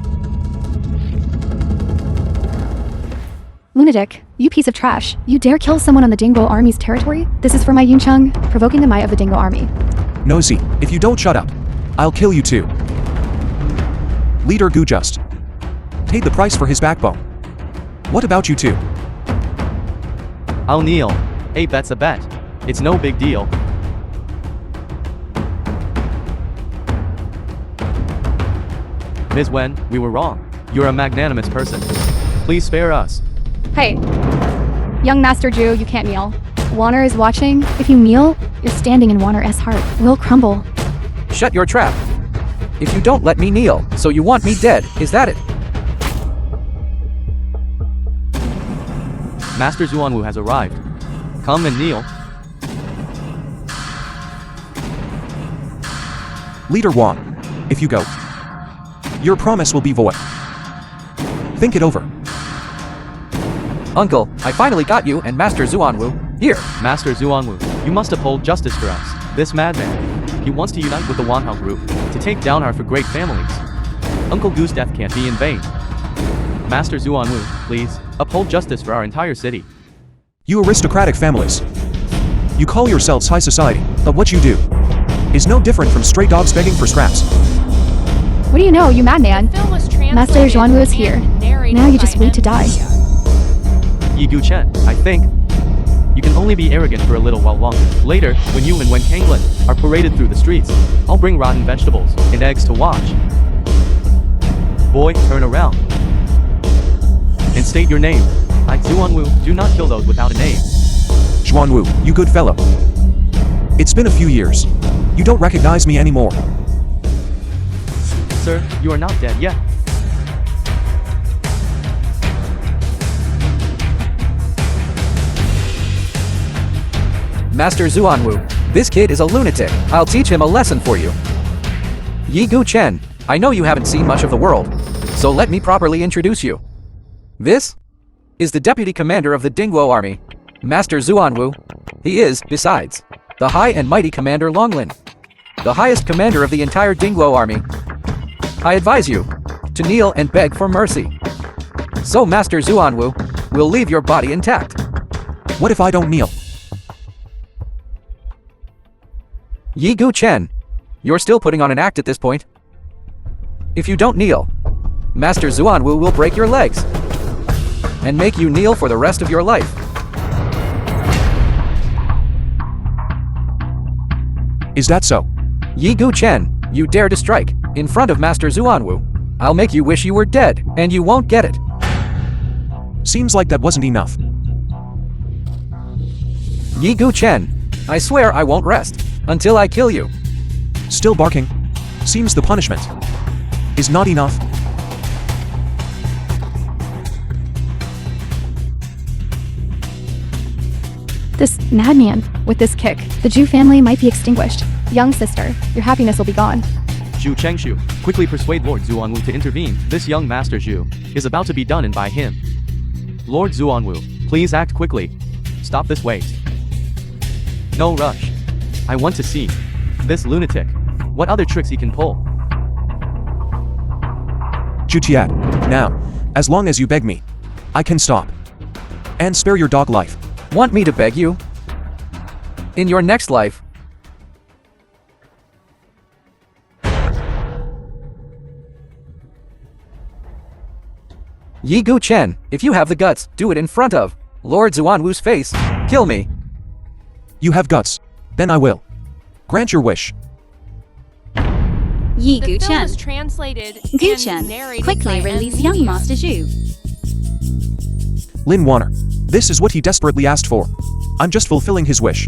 Lunatic, you piece of trash. You dare kill someone on the Dingo army's territory? This is for my Yuncheng, provoking the might of the Dingo army. Nosy, if you don't shut up, I'll kill you too. Leader Gu just paid the price for his backbone. What about you two? I'll kneel. 8 bet's a bet. It's no big deal. Ms. Wen, we were wrong. You're a magnanimous person. Please spare us. Hey, young Master Jew, you can't kneel. Warner is watching. If you kneel, your standing in Warner S. heart will crumble. Shut your trap. If you don't let me kneel, so you want me dead, is that it? Master Xuanwu has arrived. Come and kneel. Leader Wang, if you go, your promise will be void. Think it over. Uncle, I finally got you and Master Xuanwu. Here. Master Xuanwu, you must uphold justice for us. This madman, he wants to unite with the Wanhao group to take down our for great families. Uncle Gu's death can't be in vain. Master Xuanwu, please, uphold justice for our entire city. You aristocratic families. You call yourselves high society, but what you do is no different from stray dogs begging for scraps. What do you know, you madman? Film was translated Master Xuanwu is and here. narrated Now you by just wait to die. Yigu Chen, I think. You can only be arrogant for a little while longer. Later, when you and Wen Kanglin are paraded through the streets, I'll bring rotten vegetables and eggs to watch. Boy, turn around. And state your name. I, Xuanwu, do not kill those without a name. Xuanwu, you good fellow. It's been a few years. You don't recognize me anymore. Sir, you are not dead yet. Master Xuanwu, this kid is a lunatic. I'll teach him a lesson for you. Yigu Chen, I know you haven't seen much of the world, so let me properly introduce you. This is the Deputy Commander of the Dingguo Army, Master Xuanwu. He is, besides, the High and Mighty Commander Longlin, the highest commander of the entire Dingguo Army. I advise you to kneel and beg for mercy. So Master Xuanwu will leave your body intact. What if I don't kneel? Yigu Chen, you're still putting on an act at this point. If you don't kneel, Master Xuanwu will break your legs and make you kneel for the rest of your life. Is that so? Yigu Chen, you dare to strike in front of Master Xuanwu. I'll make you wish you were dead, and you won't get it. Seems like that wasn't enough. Yigu Chen, I swear I won't rest until I kill you. Still barking? Seems the punishment is not enough. This madman, with this kick, the Jew family might be extinguished. Young sister, your happiness will be gone. Zhu Chengshu, quickly persuade Lord Xuanwu to intervene. This young Master Zhu is about to be done and by him. Lord Xuanwu, please act quickly. Stop this waste. No rush. I want to see this lunatic. What other tricks he can pull. Jutiat, now, as long as you beg me, I can stop and spare your dog life. Want me to beg you? In your next life. Yigu Chen, if you have the guts, do it in front of Lord Xuanwu's face. Kill me. You have guts. Then I will. Grant your wish. Yigu The film Chen. was translated Gu and Chen, narrated quickly by release M. young Media. Master Zhu. Lin Warner. This is what he desperately asked for. I'm just fulfilling his wish.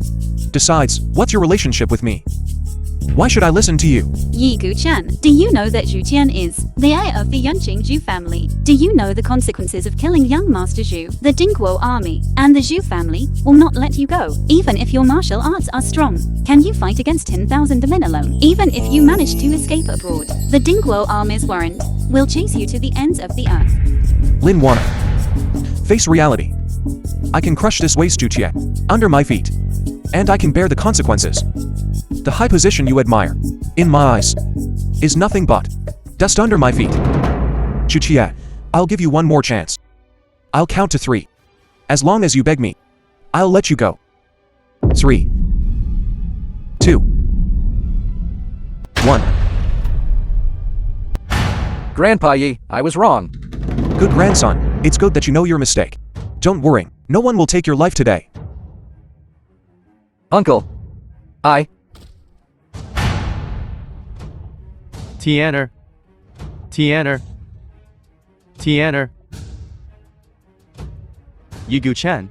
Besides, what's your relationship with me? Why should I listen to you? Yigu Chen, do you know that Zhu Tian is the heir of the Yunqing Zhu family? Do you know the consequences of killing young Master Zhu? The Dingguo army and the Zhu family will not let you go, even if your martial arts are strong. Can you fight against 10,000 men alone? Even if you manage to escape abroad, the Dingguo army's warrant will chase you to the ends of the earth. Lin Warner. Face reality. I can crush this waste Juchie under my feet. And I can bear the consequences. The high position you admire, in my eyes, is nothing but dust under my feet. Juchie, I'll give you one more chance. I'll count to 3. As long as you beg me, I'll let you go. 3, 2, 1. Grandpa Yi, I was wrong. Good grandson, it's good that you know your mistake. Don't worry, no one will take your life today. Uncle. Tianer. Yigu Chen.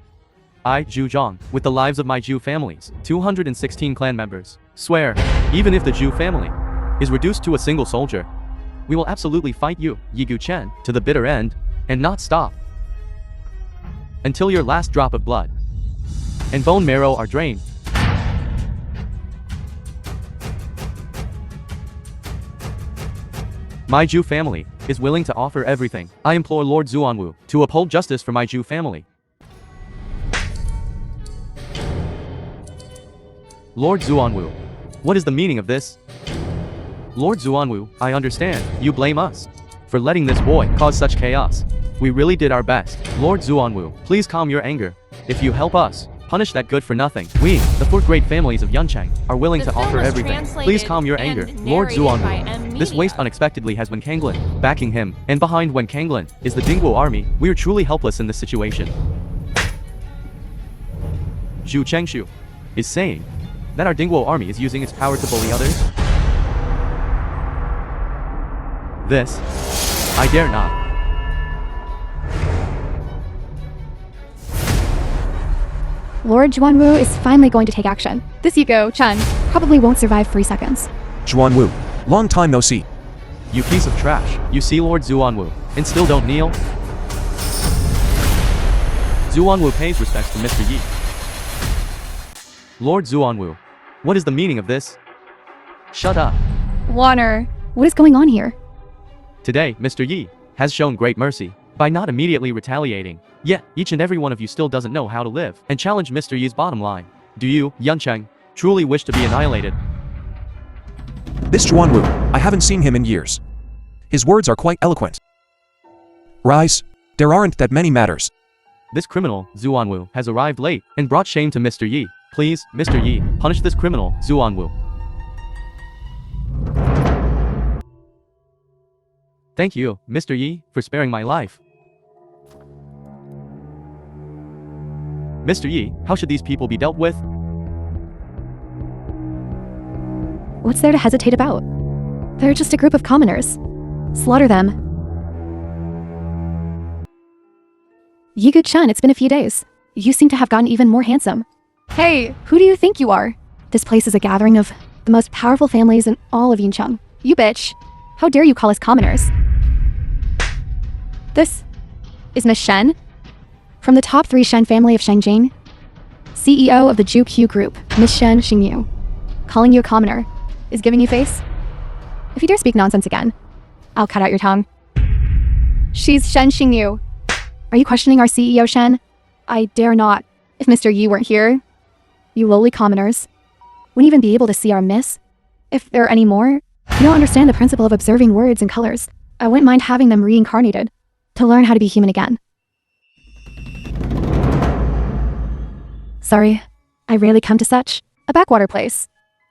I, Zhu Zhang, with the lives of my Zhu families, 216 clan members, swear, even if the Zhu family is reduced to a single soldier, we will absolutely fight you, Yigu Chen, to the bitter end, and not stop until your last drop of blood and bone marrow are drained. My Zhu family is willing to offer everything. I implore Lord Xuanwu to uphold justice for my Zhu family. Lord Xuanwu, what is the meaning of this? Lord Xuanwu, I understand, you blame us for letting this boy cause such chaos. We really did our best. Lord Xuanwu, please calm your anger. If you help us punish that good for nothing, we, the 4 great families of Yuncheng, are willing The to film offer was everything. translated Please calm your and anger. Lord narrated by Xuanwu, M this Media. waste unexpectedly has Wen Kanglin backing him, and behind Wen Kanglin is the Dingguo army. We are truly helpless in this situation. Zhu Chengshu is saying that our Dingguo army is using its power to bully others. This, I dare not. Lord Xuanwu is finally going to take action. This Yigu Chen probably won't survive 3 seconds. Xuanwu, long time no see. You piece of trash. You see Lord Xuanwu, and still don't kneel? Xuanwu pays respects to Mr. Yi. Lord Xuanwu, what is the meaning of this? Shut up. Warner, what is going on here? Today, Mr. Yi has shown great mercy by not immediately retaliating. Yet, each and every one of you still doesn't know how to live and challenge Mr. Yi's bottom line. Do you, Yuncheng, truly wish to be annihilated? This Xuanwu, I haven't seen him in years. His words are quite eloquent. Rise, there aren't that many matters. This criminal, Xuanwu, has arrived late and brought shame to Mr. Yi. Please, Mr. Yi, punish this criminal, Xuanwu. Thank you, Mr. Yi, for sparing my life. Mr. Yi, how should these people be dealt with? What's there to hesitate about? They're just a group of commoners. Slaughter them. Yigu Chen, it's been a few days. You seem to have gotten even more handsome. Hey, who do you think you are? This place is a gathering of the most powerful families in all of Yuncheng. You bitch. How dare you call us commoners? This is Miss Shen, from the top 3 Shen family of Shengjing, CEO of the Zhu Q Group, Miss Shen Xingyu. Calling you a commoner is giving you face? If you dare speak nonsense again, I'll cut out your tongue. She's Shen Xingyu. Are you questioning our CEO, Shen? I dare not. If Mr. Yi weren't here, you lowly commoners wouldn't even be able to see our miss. If there are any more, you don't understand the principle of observing words and colors. I wouldn't mind having them reincarnated to learn how to be human again. Sorry, I rarely come to such a backwater place.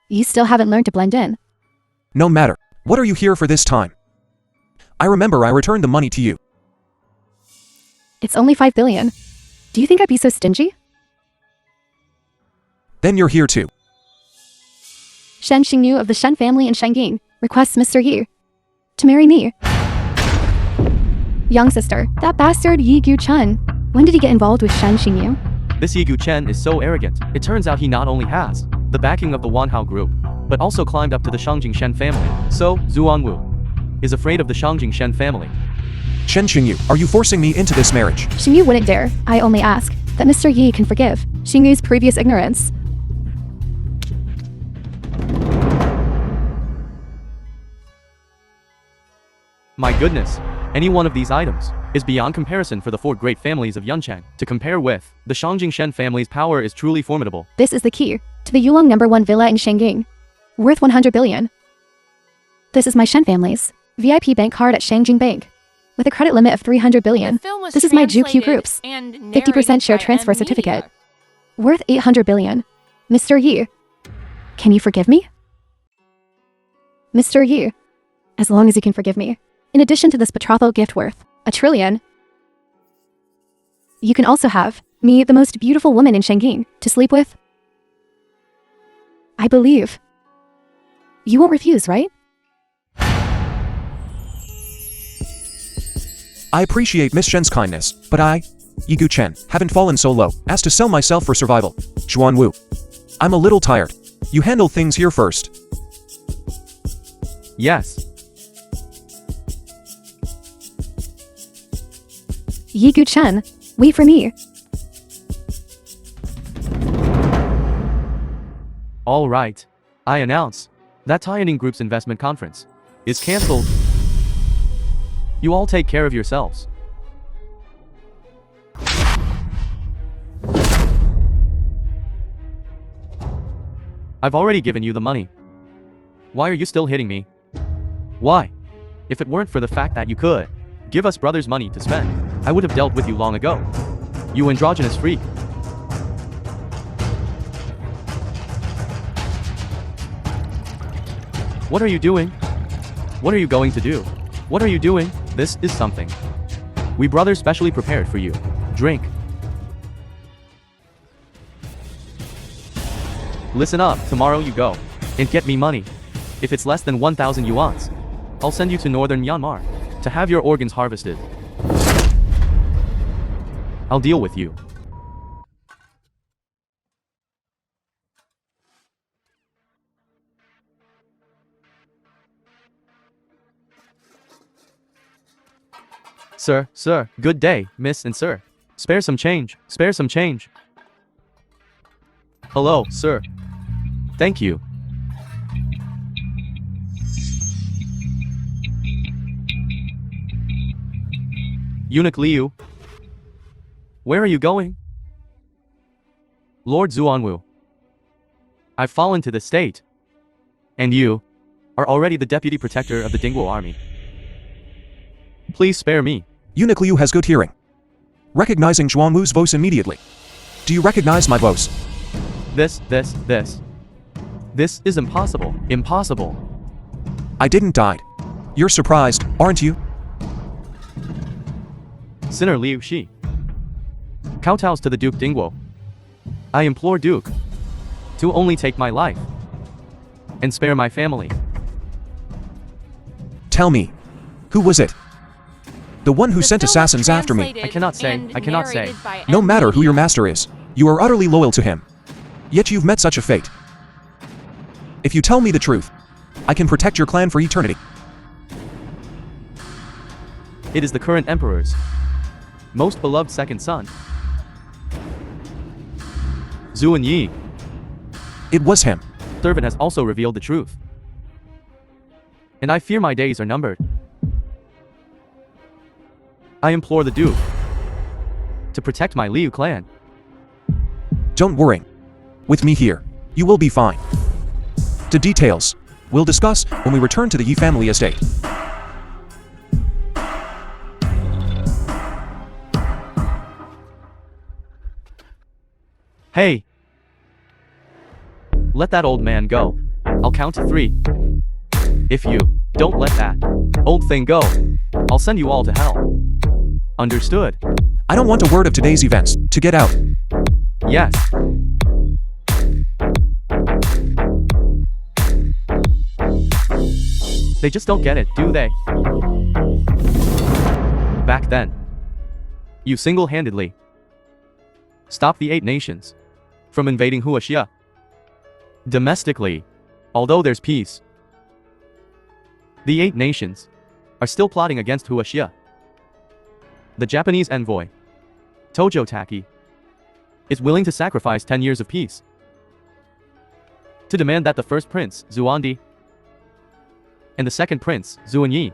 You still haven't learned to blend in. No matter, what are you here for this time? I remember I returned the money to you. It's only 5 billion. Do you think I'd be so stingy? Then you're here too. Shen Xingyu of the Shen family in Shengjing requests Mr. Yi to marry me. Young sister, that bastard Yigu Chen. When did he get involved with Shen Xingyu? This Yigu Chen is so arrogant. It turns out he not only has the backing of the Wanhao group, but also climbed up to the Shangjing Shen family. So, Xuanwu is afraid of the Shangjing Shen family. Shen Xingyu, are you forcing me into this marriage? Xingyu wouldn't dare. I only ask that Mr. Yi can forgive Xingyu's previous ignorance. My goodness, any one of these items is beyond comparison for the 4 great families of Yuncheng. To compare with, the Shangjing Shen family's power is truly formidable. This is the key to the Yulong #1 villa in Shengjing, worth 100 billion. This is my Shen family's VIP bank card at Shangjing Bank, with a credit limit of 300 billion. The film was This is my Zhu Q translated Group's and 50% narrated share by transfer M Media. certificate, worth 800 billion. Mr. Yi, can you forgive me? Mr. Yi, as long as you can forgive me. In addition to this betrothal gift worth A trillion. You can also have me, the most beautiful woman in Shangin, to sleep with. I believe. You won't refuse, right? I appreciate Miss Shen's kindness, but I, Yigu Chen, haven't fallen so low as to sell myself for survival. Xuanwu. I'm a little tired. You handle things here first. Yes. Yigu Chen, wait for me. All right. I announce that Tianing Group's investment conference is cancelled. You all take care of yourselves. I've already given you the money. Why are you still hitting me? Why? If it weren't for the fact that you could give us brothers money to spend, I would have dealt with you long ago. You androgynous freak. What are you doing? What are you going to do? What are you doing? This is something we brothers specially prepared for you. Drink. Listen up, tomorrow you go and get me money. If it's less than 1,000 yuans, I'll send you to northern Myanmar to have your organs harvested. I'll deal with you. Sir, good day, miss and sir. Spare some change, spare some change. Hello, sir. Thank you. Eunuch Liu. Where are you going? Lord Xuanwu. I've fallen to the state. And you are already the deputy protector of the Dingguo army. Please spare me. Eunuch Liu has good hearing. Recognizing Xuanwu's voice immediately. Do you recognize my voice? This is impossible. Impossible. I didn't die. You're surprised, aren't you? Sinner Liu Shi. Kowtows to the Duke Dingguo. I implore Duke to only take my life and spare my family. Tell me, who was it? The one who The sent film was assassins after me. translated I cannot say, and I cannot say. narrated by No M. matter who your Media. master is, you are utterly loyal to him. Yet you've met such a fate. If you tell me the truth, I can protect your clan for eternity. It is the current emperor's most beloved second son, Zuan Yi. It was him. Servant has also revealed the truth. And I fear my days are numbered. I implore the Duke to protect my Liu clan. Don't worry. With me here, you will be fine. The details we'll discuss when we return to the Yi family estate. Hey! Let that old man go. I'll count to 3. If you don't let that old thing go, I'll send you all to hell. Understood? I don't want a word of today's events to get out. Yes. They just don't get it, do they? Back then, you single-handedly stopped the 8 nations from invading Huaxia. Domestically, although there's peace, the 8 nations are still plotting against Huaxia. The Japanese envoy, Tojo Taki, is willing to sacrifice 10 years of peace to demand that the first prince, Zuandi, and the second prince, Zuanyi,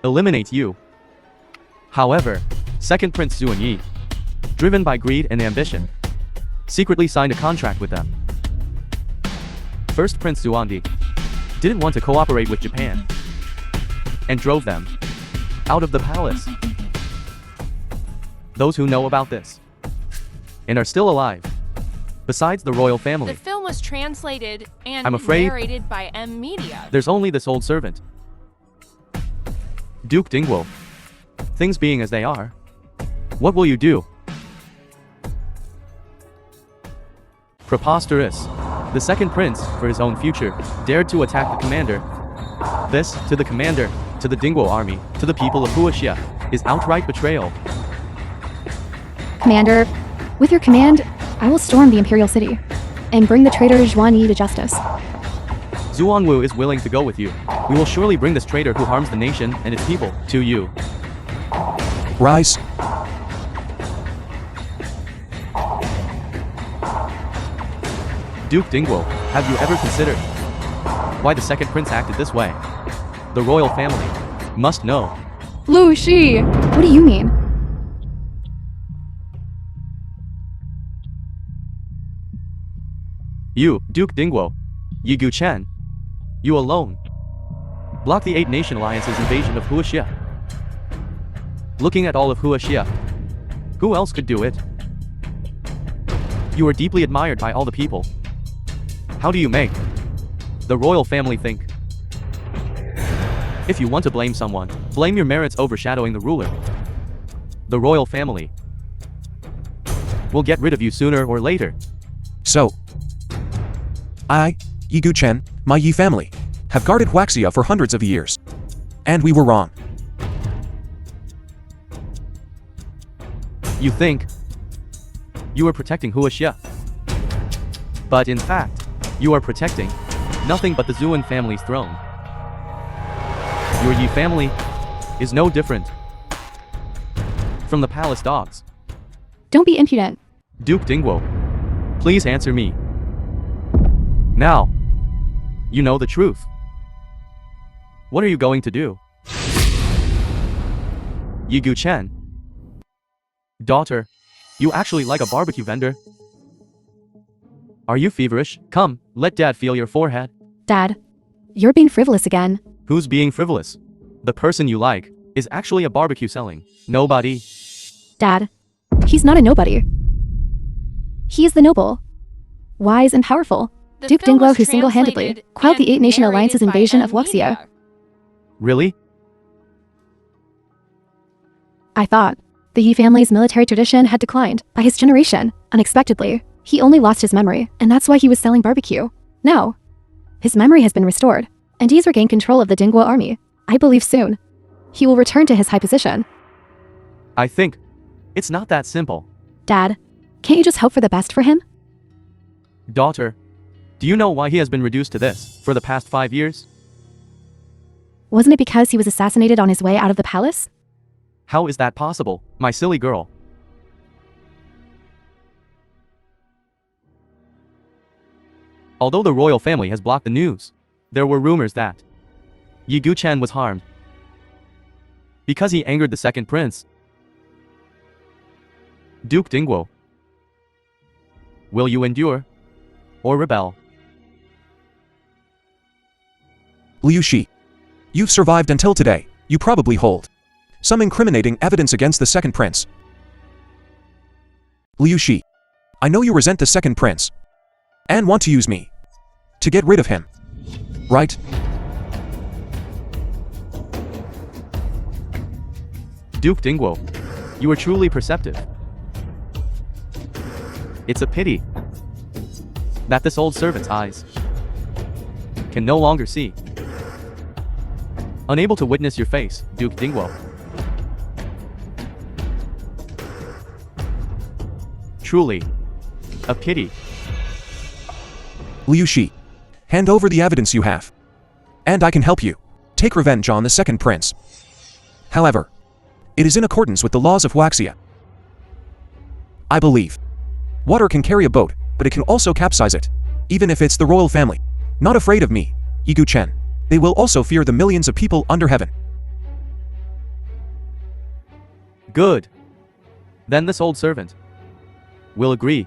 eliminate you. However, second prince Zuanyi, driven by greed and ambition, secretly signed a contract with them. First prince Zuandi didn't want to cooperate with Japan and drove them out of the palace. Those who know about this and are still alive, besides the royal family, The film was translated and I'm afraid narrated by M. Media. there's only this old servant, Duke Dingguo. Things being as they are, what will you do? Preposterous. The second prince, for his own future, dared to attack the commander. This, to the commander, to the Dingguo army, to the people of Huaxia, is outright betrayal. Commander, with your command, I will storm the imperial city and bring the traitor Xuanwu to justice. Xuanwu is willing to go with you. We will surely bring this traitor who harms the nation and its people to you. Rise. Duke Dingguo, have you ever considered why the second prince acted this way? The royal family must know. Lu Shi! What do you mean? You, Duke Dingguo, Yigu Chen, you alone, block the 8-nation alliance's invasion of Huaxia. Looking at all of Huaxia, who else could do it? You are deeply admired by all the people. How do you make the royal family think? If you want to blame someone, blame your merits overshadowing the ruler. The royal family will get rid of you sooner or later. So, I, Yigu Chen, my Yi family, have guarded Huaxia for hundreds of years. And we were wrong. You think you are protecting Huaxia. But in fact, you are protecting nothing but the Zuan family's throne. Your Yi family is no different from the palace dogs. Don't be impudent. Duke Dingguo, please answer me. Now, you know the truth. What are you going to do? Yigu Chen, daughter, you actually like a barbecue vendor? Are you feverish? Come, let Dad feel your forehead. Dad, you're being frivolous again. Who's being frivolous? The person you like is actually a barbecue selling nobody. Dad, he's not a nobody. He is the noble, wise and powerful The Duke film Dingguo was who single-handedly translated quelled the and 8-nation narrated alliance's by invasion of M. Huaxia. Media. Really? I thought the Yi family's military tradition had declined by his generation, unexpectedly. He only lost his memory, and that's why he was selling barbecue. Now, his memory has been restored, and he's regained control of the Dingguo army. I believe soon, he will return to his high position. I think it's not that simple. Dad, can't you just hope for the best for him? Daughter, do you know why he has been reduced to this for the past 5 years? Wasn't it because he was assassinated on his way out of the palace? How is that possible, my silly girl? Although the royal family has blocked the news, there were rumors that Yigu Chen was harmed because he angered the second prince. Duke Dingguo, will you endure or rebel? Liu Shi, you've survived until today. You probably hold some incriminating evidence against the second prince. Liu Shi, I know you resent the second prince and want to use me to get rid of him, right? Duke Dingguo, you are truly perceptive. It's a pity that this old servant's eyes can no longer see. Unable to witness your face, Duke Dingguo. Truly, a pity. Liu Shi, hand over the evidence you have, and I can help you take revenge on the second prince. However, it is in accordance with the laws of Huaxia. I believe water can carry a boat, but it can also capsize it, even if it's the royal family. Not afraid of me, Yigu Chen. They will also fear the millions of people under heaven. Good. Then this old servant will agree.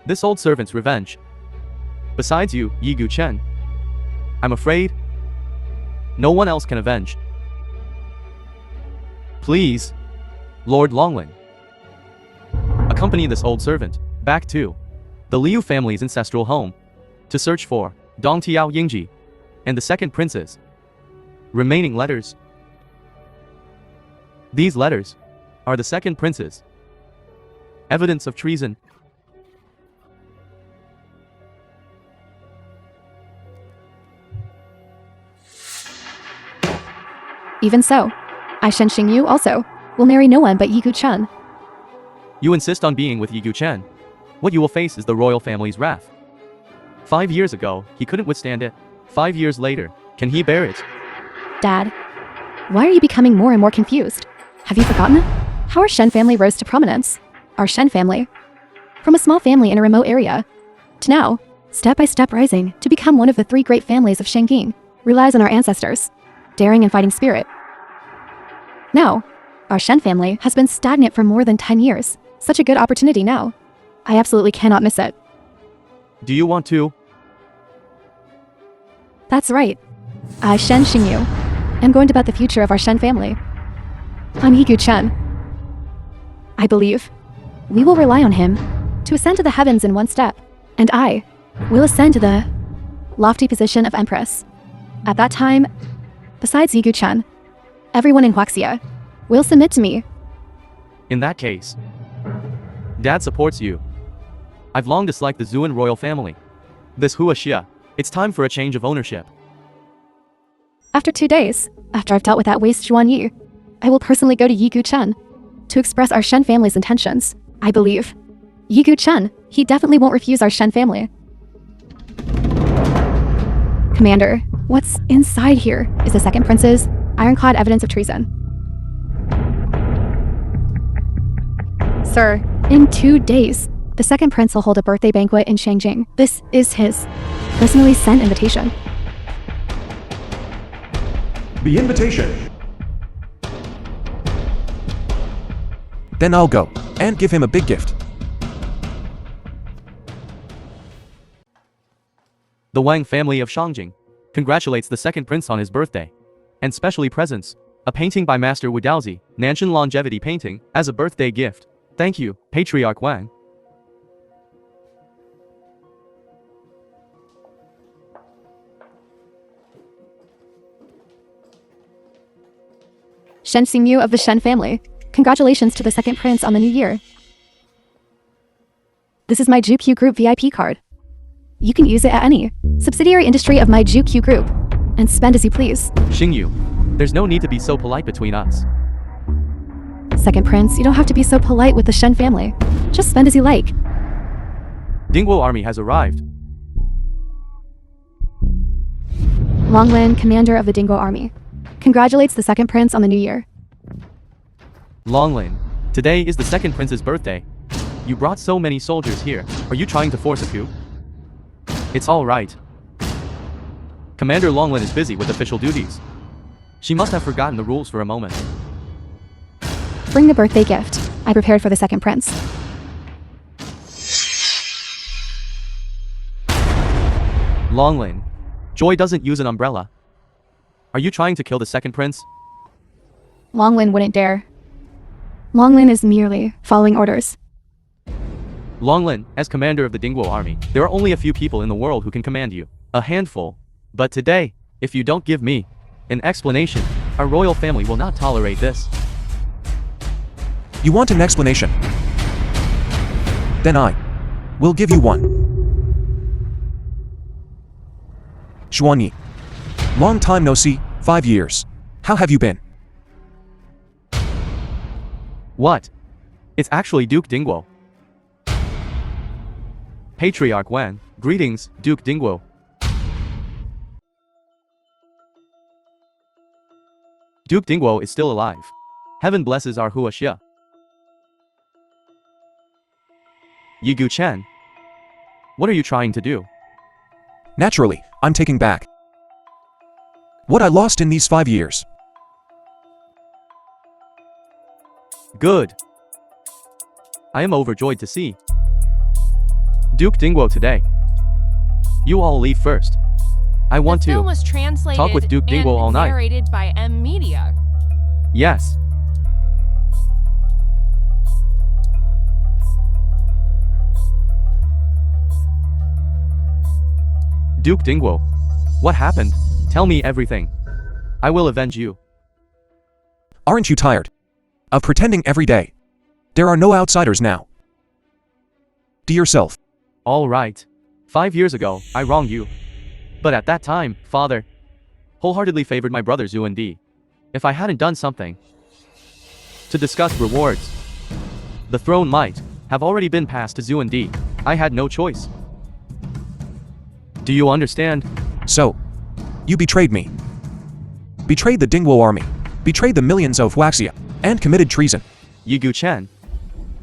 This old servant's revenge. Besides you, Yigu Chen, I'm afraid no one else can avenge. Please, Lord Longling, accompany this old servant back to the Liu family's ancestral home to search for Dong Tiao Yingji and the second prince's remaining letters. These letters are the second prince's evidence of treason. Even so, I Shen Xingyu also will marry no one but Yigu Chen. You insist on being with Yigu Chen. What you will face is the royal family's wrath. 5 years ago, he couldn't withstand it. 5 years later, can he bear it? Dad, why are you becoming more and more confused? Have you forgotten how our Shen family rose to prominence? Our Shen family, from a small family in a remote area, to now, step by step rising to become one of the 3 great families of Shengying, relies on our ancestors' daring and fighting spirit. Now, our Shen family has been stagnant for more than 10 years. Such a good opportunity now. I absolutely cannot miss it. Do you want to? That's right. I, Shen Xingyu, am going to bet the future of our Shen family on Yigu Chen. I believe we will rely on him to ascend to the heavens in one step, and I will ascend to the lofty position of Empress. At that time, besides Yigu Chen, everyone in Huaxia will submit to me. In that case, Dad supports you. I've long disliked the Zuan royal family. This Hua Xia, it's time for a change of ownership. After 2 days, after I've dealt with that waste Xuanwu, I will personally go to Yigu Chen to express our Shen family's intentions. I believe Yigu Chen, he definitely won't refuse our Shen family. Commander, what's inside here is the second prince's ironclad evidence of treason. Sir, in 2 days, the second prince will hold a birthday banquet in Shangjing. This is his personally sent invitation. The invitation. Then I'll go and give him a big gift. The Wang family of Shangjing congratulates the second prince on his birthday, and specially presents a painting by Master Wu Daozi, Nanshan Longevity Painting, as a birthday gift. Thank you, Patriarch Wang. Shen Xingyu of the Shen family, congratulations to the second prince on the new year. This is my JuQ Group VIP card. You can use it at any subsidiary industry of my JuQ Group and spend as you please. Xingyu, there's no need to be so polite between us. Second prince, you don't have to be so polite with the Shen family. Just spend as you like. Dingguo army has arrived. Longlin, commander of the Dingguo army, congratulates the second prince on the new year. Longlin, today is the second prince's birthday. You brought so many soldiers here. Are you trying to force a coup? It's all right. Commander Longlin is busy with official duties. She must have forgotten the rules for a moment. Bring the birthday gift I prepared for the second prince. Longlin, Joy doesn't use an umbrella. Are you trying to kill the second prince? Longlin wouldn't dare. Longlin is merely following orders. Longlin, as commander of the Dingguo army, there are only a few people in the world who can command you. A handful. But today, if you don't give me an explanation, our royal family will not tolerate this. You want an explanation? Then I will give you one. Xuanwu. Long time no see, 5 years. How have you been? What? It's actually Duke Dingguo. Patriarch Wang, greetings, Duke Dingguo. Duke Dingguo is still alive. Heaven blesses our Hua Xia. Yigu Chen, what are you trying to do? Naturally, I'm taking back what I lost in these 5 years. Good. I am overjoyed to see Duke Dingguo today. You all leave first. I want The film to was translated talk with Duke Dingguo all and night. narrated by M Media. Yes. Duke Dingguo, what happened? Tell me everything. I will avenge you. Aren't you tired? of pretending every day. There are no outsiders now. To yourself. All right. 5 years ago, I wronged you. But at that time, father wholeheartedly favored my brother Zhu and D. If I hadn't done something to discuss rewards, the throne might have already been passed to Zhu and D. I had no choice. Do you understand? So, you betrayed me. Betrayed the Dingwo army. Betrayed the millions of Waxia. And committed treason. Yi Chen.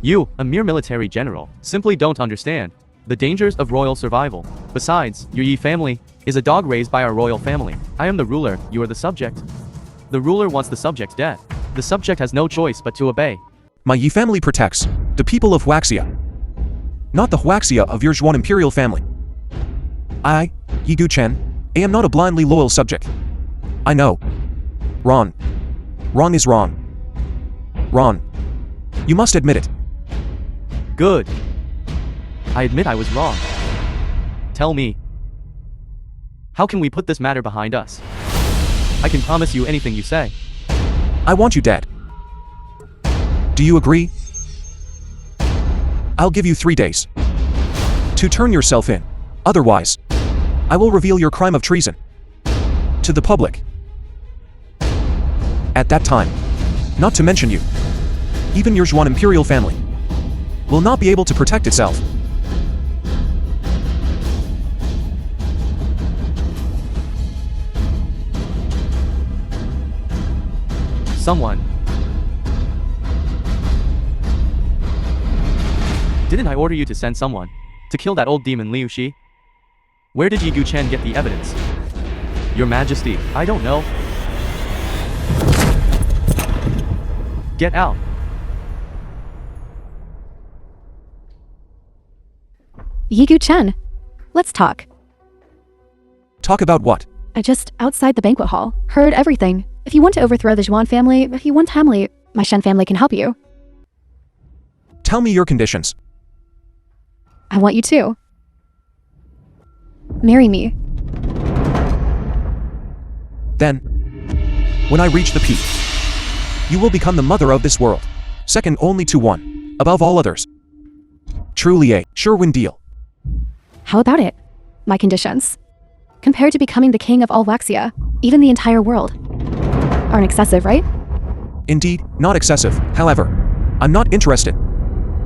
You, a mere military general, simply don't understand the dangers of royal survival. Besides, your Yi family is a dog raised by our royal family. I am the ruler, you are the subject. The ruler wants the subject dead. The subject has no choice but to obey. My Yi family protects the people of Waxia. Not the Huaxia of your Zhuan imperial family. I, Yi Chen, am not a blindly loyal subject. I know. Wrong. Wrong is wrong. Wrong. You must admit it. Good. I admit I was wrong. Tell me, how can we put this matter behind us? I can promise you anything you say. I want you dead. Do you agree? I'll give you 3 days to turn yourself in. Otherwise, I will reveal your crime of treason to the public. At that time, not to mention you, even your Zhuan imperial family will not be able to protect itself. Someone. Didn't I order you to send someone to kill that old demon Liu Shi? Where did Yi Chen get the evidence? Your Majesty, I don't know. Get out. Yi Chen, let's talk. Talk about what? I just, outside the banquet hall, heard everything. If you want to overthrow the Zhuan family, if you want family, my Shen family can help you. Tell me your conditions. I want you to. Marry me. Then, when I reach the peak, you will become the mother of this world, second only to one, above all others. Truly a sure-win deal. How about it? My conditions, compared to becoming the king of all Waxia, even the entire world, aren't excessive, right? Indeed, not excessive. However, I'm not interested.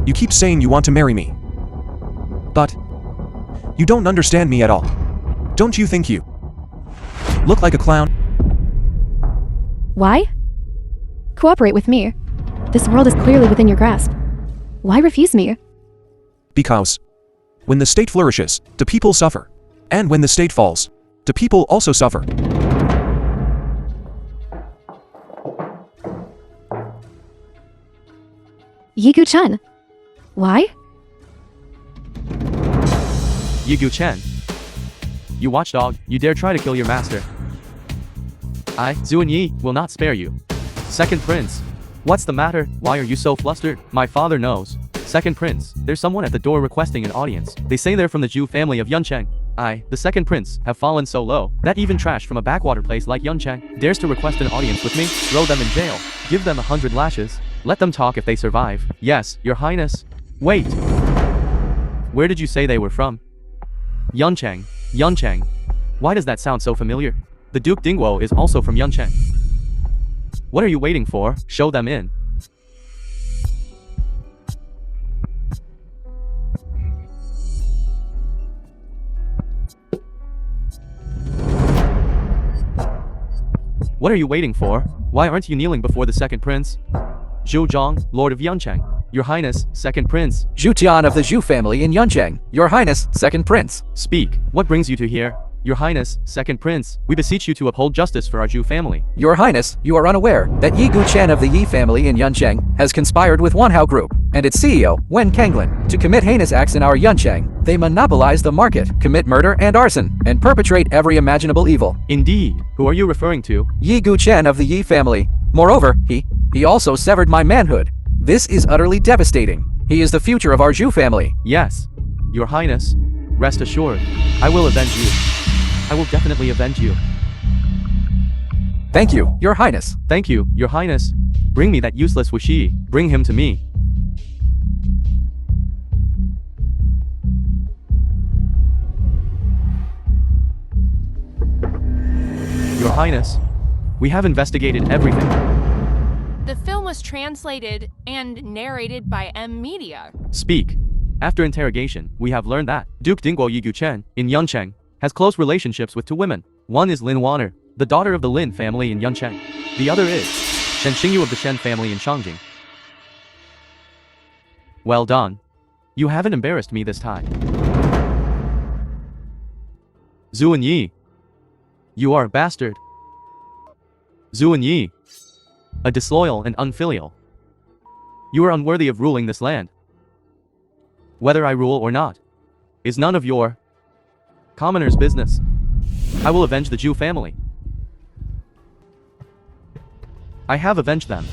You keep saying you want to marry me. But you don't understand me at all. Don't you think you look like a clown? Why? Cooperate with me. This world is clearly within your grasp. Why refuse me? Because when the state flourishes, the people suffer. And when the state falls, the people also suffer. Yi Chen. Why? Yi Chen. You watchdog, you dare try to kill your master. I, Zhu and Yi, will not spare you. Second Prince. What's the matter? Why are you so flustered? My father knows. Second Prince, there's someone at the door requesting an audience. They say they're from the Zhu family of Yuncheng. I, the second prince, have fallen so low that even trash from a backwater place like Yuncheng dares to request an audience with me. Throw them in jail. Give them 100 lashes. Let them talk if they survive. Yes, your highness. Wait. Where did you say they were from? Yuncheng. Yuncheng. Why does that sound so familiar? The Duke Dingwo is also from Yuncheng. What are you waiting for? Show them in. What are you waiting for? Why aren't you kneeling before the second prince? Zhu Zhang, Lord of Yuncheng. Your Highness, second prince. Zhu Tian of the Zhu family in Yuncheng. Your Highness, second prince. Speak. What brings you to here? Your Highness, second prince. We beseech you to uphold justice for our Zhu family. Your Highness, you are unaware that Yi Chen of the Yi family in Yuncheng has conspired with Wanhao Group and its CEO, Wen Kenglin, to commit heinous acts in our Yuncheng. They monopolize the market, commit murder and arson, and perpetrate every imaginable evil. Indeed. Who are you referring to? Yi Chen of the Yi family. Moreover, he also severed my manhood. This is utterly devastating. He is the future of our Zhu family. Yes. Your Highness, rest assured, I will avenge you. I will definitely avenge you. Thank you, Your Highness. Thank you, Your Highness. Bring me that useless Wuxi. Bring him to me. Your Highness, we have investigated everything. The film was translated and narrated by M Media. Speak. After interrogation, we have learned that Duke Dingguo Yigu Chen, in Yuncheng, has close relationships with two women. One is Lin Wanner, the daughter of the Lin family in Yuncheng. The other is Shen Xingyu of the Shen family in Shangjing. Well done. You haven't embarrassed me this time. Zhu Yi. You are a bastard. Zhu Yi. A disloyal and unfilial. You are unworthy of ruling this land. Whether I rule or not is none of your commoner's business. I will avenge the Zhu family. I have avenged them.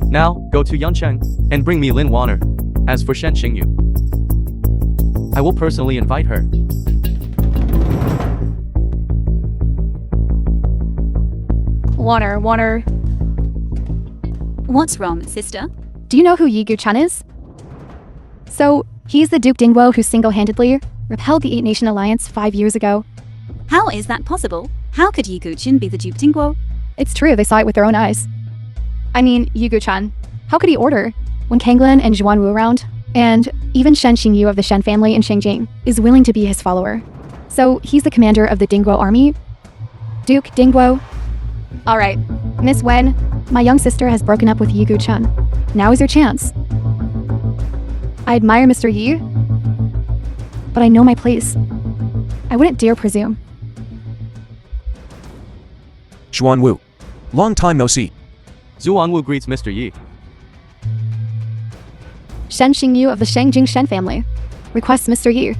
Now, go to Yuncheng and bring me Lin Wanner. As for Shen Xingyu, I will personally invite her. Wanner. What's wrong, sister? Do you know who Yigu Chen is? So, he's the Duke Dingguo who single-handedly repelled the 8-Nation Alliance 5 years ago. How is that possible? How could Yigu Chen be the Duke Dingguo? It's true, they saw it with their own eyes. I mean, Yigu Chen. How could he order when Kanglin and Xuanwu around? And even Shen Xingyu of the Shen family in Shangjing is willing to be his follower. So, he's the commander of the Dingguo army? Duke Dingguo? Alright, Miss Wen, my young sister has broken up with Yigu Chen. Now is your chance. I admire Mr. Yi, but I know my place. I wouldn't dare presume. Xuanwu. Long time no see. Xuanwu greets Mr. Yi. Shen Xingyu of the Shangjing Shen family requests Mr. Yi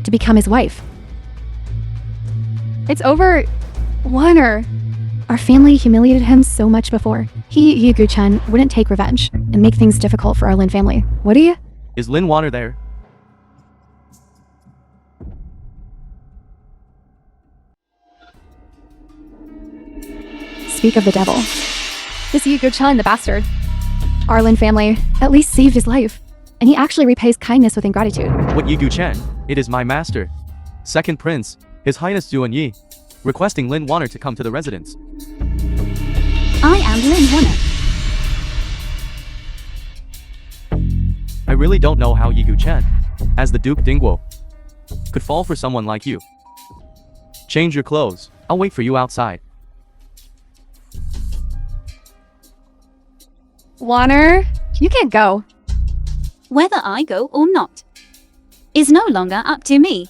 to become his wife. It's over, Wanner. Our family humiliated him so much before. Yigu Chen wouldn't take revenge and make things difficult for our Lin family, would he? Is Lin Wanner there? Speak of the devil. This Yigu Chen, the bastard. Our Lin family at least saved his life, and he actually repays kindness with ingratitude. What Yigu Chen? It is my master. Second Prince, His Highness Zhu Yi, requesting Lin Wanner to come to the residence. I am Lin Wanner. I really don't know how Yigu Chen, as the Duke Dingguo, could fall for someone like you. Change your clothes. I'll wait for you outside. Wanner, you can't go. Whether I go or not is no longer up to me.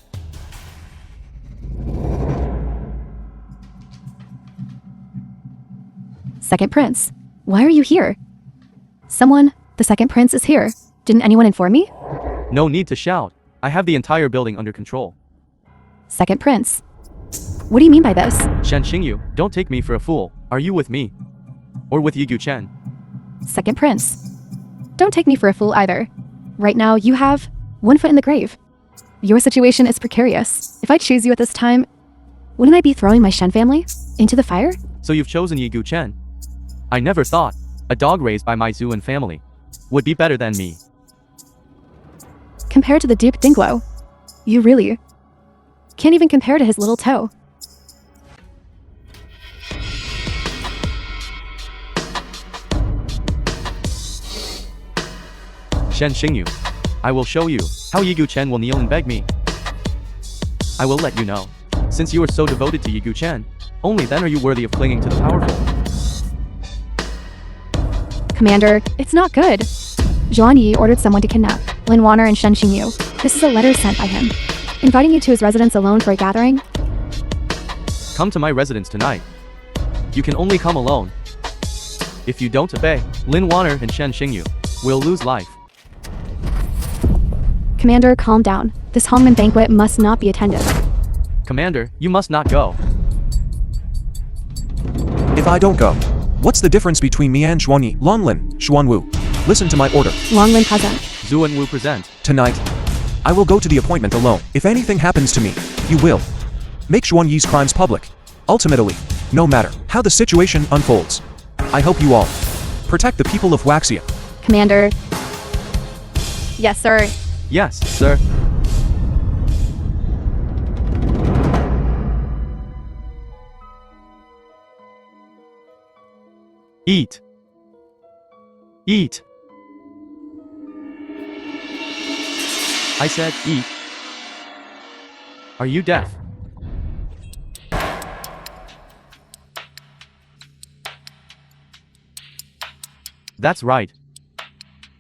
Second Prince, why are you here? Someone, the Second Prince is here. Didn't anyone inform me? No need to shout. I have the entire building under control. Second Prince, what do you mean by this? Shen Xingyu, don't take me for a fool. Are you with me? Or with Yigu Chen? Second Prince, don't take me for a fool either. Right now, you have one foot in the grave. Your situation is precarious. If I choose you at this time, wouldn't I be throwing my Shen family into the fire? So you've chosen Yigu Chen? I never thought a dog raised by my Zuan family would be better than me. Compared to the Duke Dingguo, you really can't even compare to his little toe. Shen Xingyu, I will show you how Yigu Chen will kneel and beg me. I will let you know. Since you are so devoted to Yigu Chen, only then are you worthy of clinging to the powerful. Commander, it's not good. Zhuan Yi ordered someone to kidnap Lin Wanner and Shen Xingyu. This is a letter sent by him, inviting you to his residence alone for a gathering. Come to my residence tonight. You can only come alone. If you don't obey, Lin Wanner and Shen Xingyu will lose life. Commander, calm down. This Hongmen banquet must not be attended. Commander, you must not go. If I don't go, what's the difference between me and Xuanyi? Longlin, Xuanwu, listen to my order. Longlin present. Xuanwu present. Tonight, I will go to the appointment alone. If anything happens to me, you will make Xuanyi's crimes public. Ultimately, no matter how the situation unfolds, I hope you all protect the people of Waxia. Commander. Yes, sir. Yes, sir. Eat. Eat. I said eat. Are you deaf? That's right.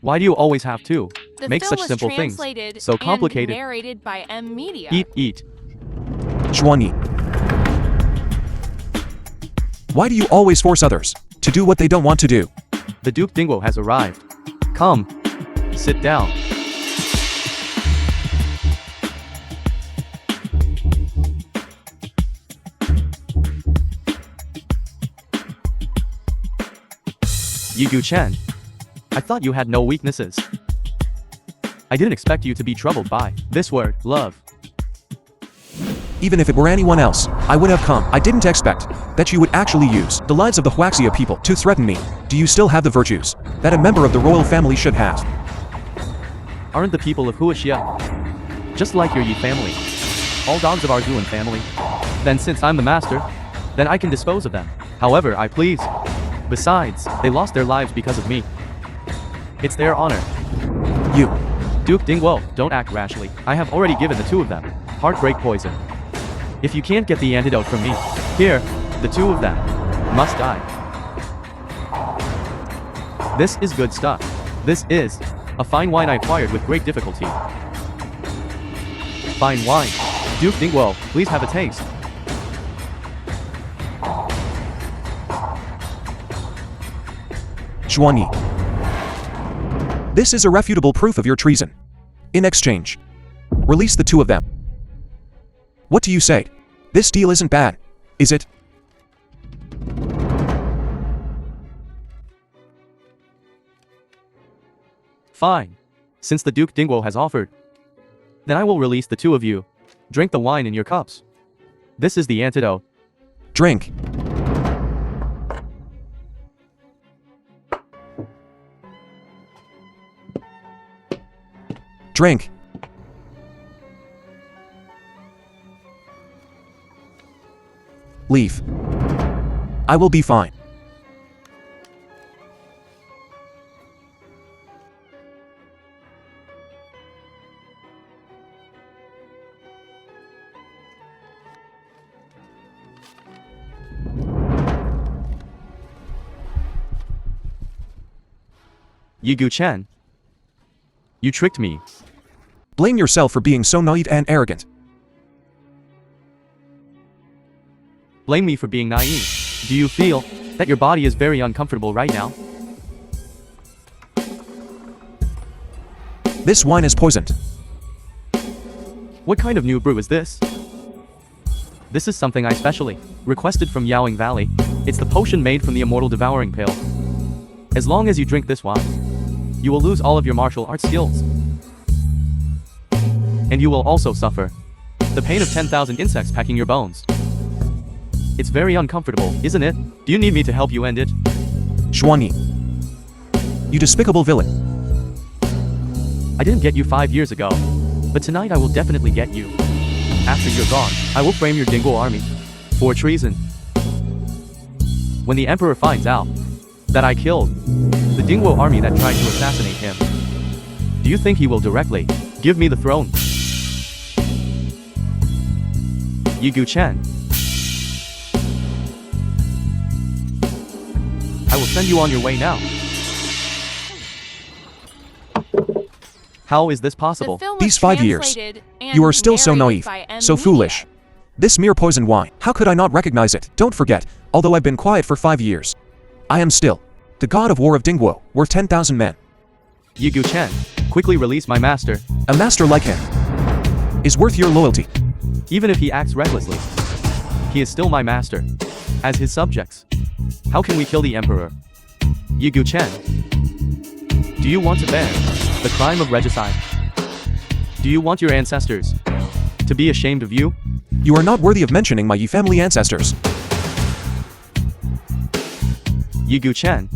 Why do you always have to make film such was simple things translated so and complicated? narrated by M Media. Eat. Xuanyi. Why do you always force others to do what they don't want to do? The Duke Dingwo has arrived. Come. Sit down. Yigu Chen. I thought you had no weaknesses. I didn't expect you to be troubled by this word, love. Even if it were anyone else, I would have come. I didn't expect that you would actually use the lives of the Huaxia people to threaten me. Do you still have the virtues that a member of the royal family should have? Aren't the people of Huaxia just like your Yi family? All dogs of our Zuan family? Then since I'm the master, then I can dispose of them however I please. Besides, they lost their lives because of me. It's their honor. You. Duke Dingwo, don't act rashly. I have already given the two of them heartbreak poison. If you can't get the antidote from me, here, the two of them must die. This is good stuff. This is a fine wine I acquired with great difficulty. Fine wine. Duke Dingwo, please have a taste. Xuanyi. This is irrefutable proof of your treason. In exchange, release the two of them. What do you say? This deal isn't bad, is it? Fine. Since the Duke Dingwo has offered, then I will release the two of you. Drink the wine in your cups. This is the antidote. Drink. Drink. Leave. I will be fine. Yigu Chen. You tricked me. Blame yourself for being so naive and arrogant. Blame me for being naive. Do you feel that your body is very uncomfortable right now? This wine is poisoned. What kind of new brew is this? This is something I specially requested from Yaoing Valley. It's the potion made from the immortal devouring pill. As long as you drink this wine, you will lose all of your martial arts skills. And you will also suffer the pain of 10,000 insects pecking your bones. It's very uncomfortable, isn't it? Do you need me to help you end it? Xuanyi. You despicable villain. I didn't get you 5 years ago, but tonight I will definitely get you. After you're gone, I will frame your Dingwo army for treason. When the Emperor finds out that I killed the Dingwo army that tried to assassinate him, do you think he will directly give me the throne? Yigu Chen. I will send you on your way now. How is this possible? The film was These 5 years, translated and you are still so narrated naive, by M so Media. foolish. This mere poison wine, how could I not recognize it? Don't forget, although I've been quiet for 5 years, I am still the god of war of Dingwo, worth 10,000 men. Yigu Chen, quickly release my master. A master like him is worth your loyalty. Even if he acts recklessly, he is still my master. As his subjects, how can we kill the Emperor? Yigu Chen, do you want to bear the crime of regicide? Do you want your ancestors to be ashamed of you? You are not worthy of mentioning my Yi family ancestors. Yigu Chen,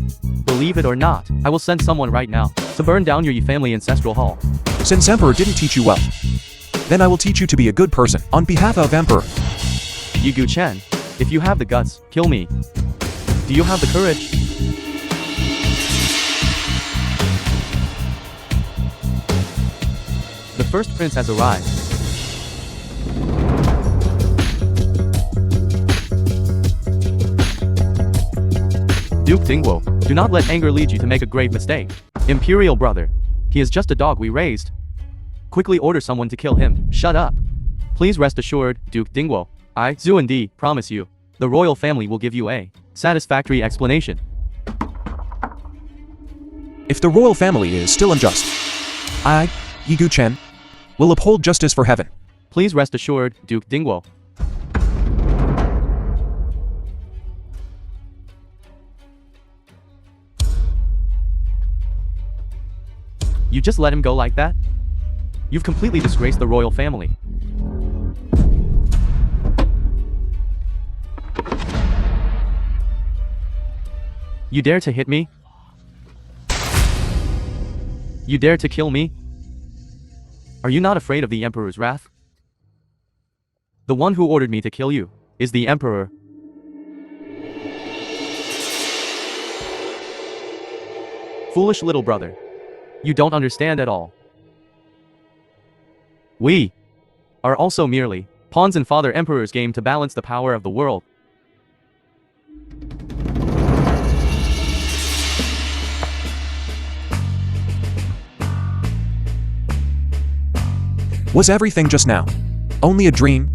believe it or not, I will send someone right now to burn down your Yi family ancestral hall. Since Emperor didn't teach you well, then I will teach you to be a good person on behalf of Emperor. Yigu Chen, if you have the guts, kill me. Do you have the courage? The first prince has arrived. Duke Dingwo, do not let anger lead you to make a grave mistake. Imperial brother, he is just a dog we raised. Quickly order someone to kill him. Shut up. Please rest assured, Duke Dingwo, I, Xuanwu, promise you, the royal family will give you a satisfactory explanation. If the royal family is still unjust, I, Yigu Chen, will uphold justice for heaven. Please rest assured, Duke Dingwo. You just let him go like that? You've completely disgraced the royal family. You dare to hit me? You dare to kill me? Are you not afraid of the Emperor's wrath? The one who ordered me to kill you is the Emperor. Foolish little brother. You don't understand at all. We are also merely pawns in Father Emperor's game to balance the power of the world. Was everything just now only a dream?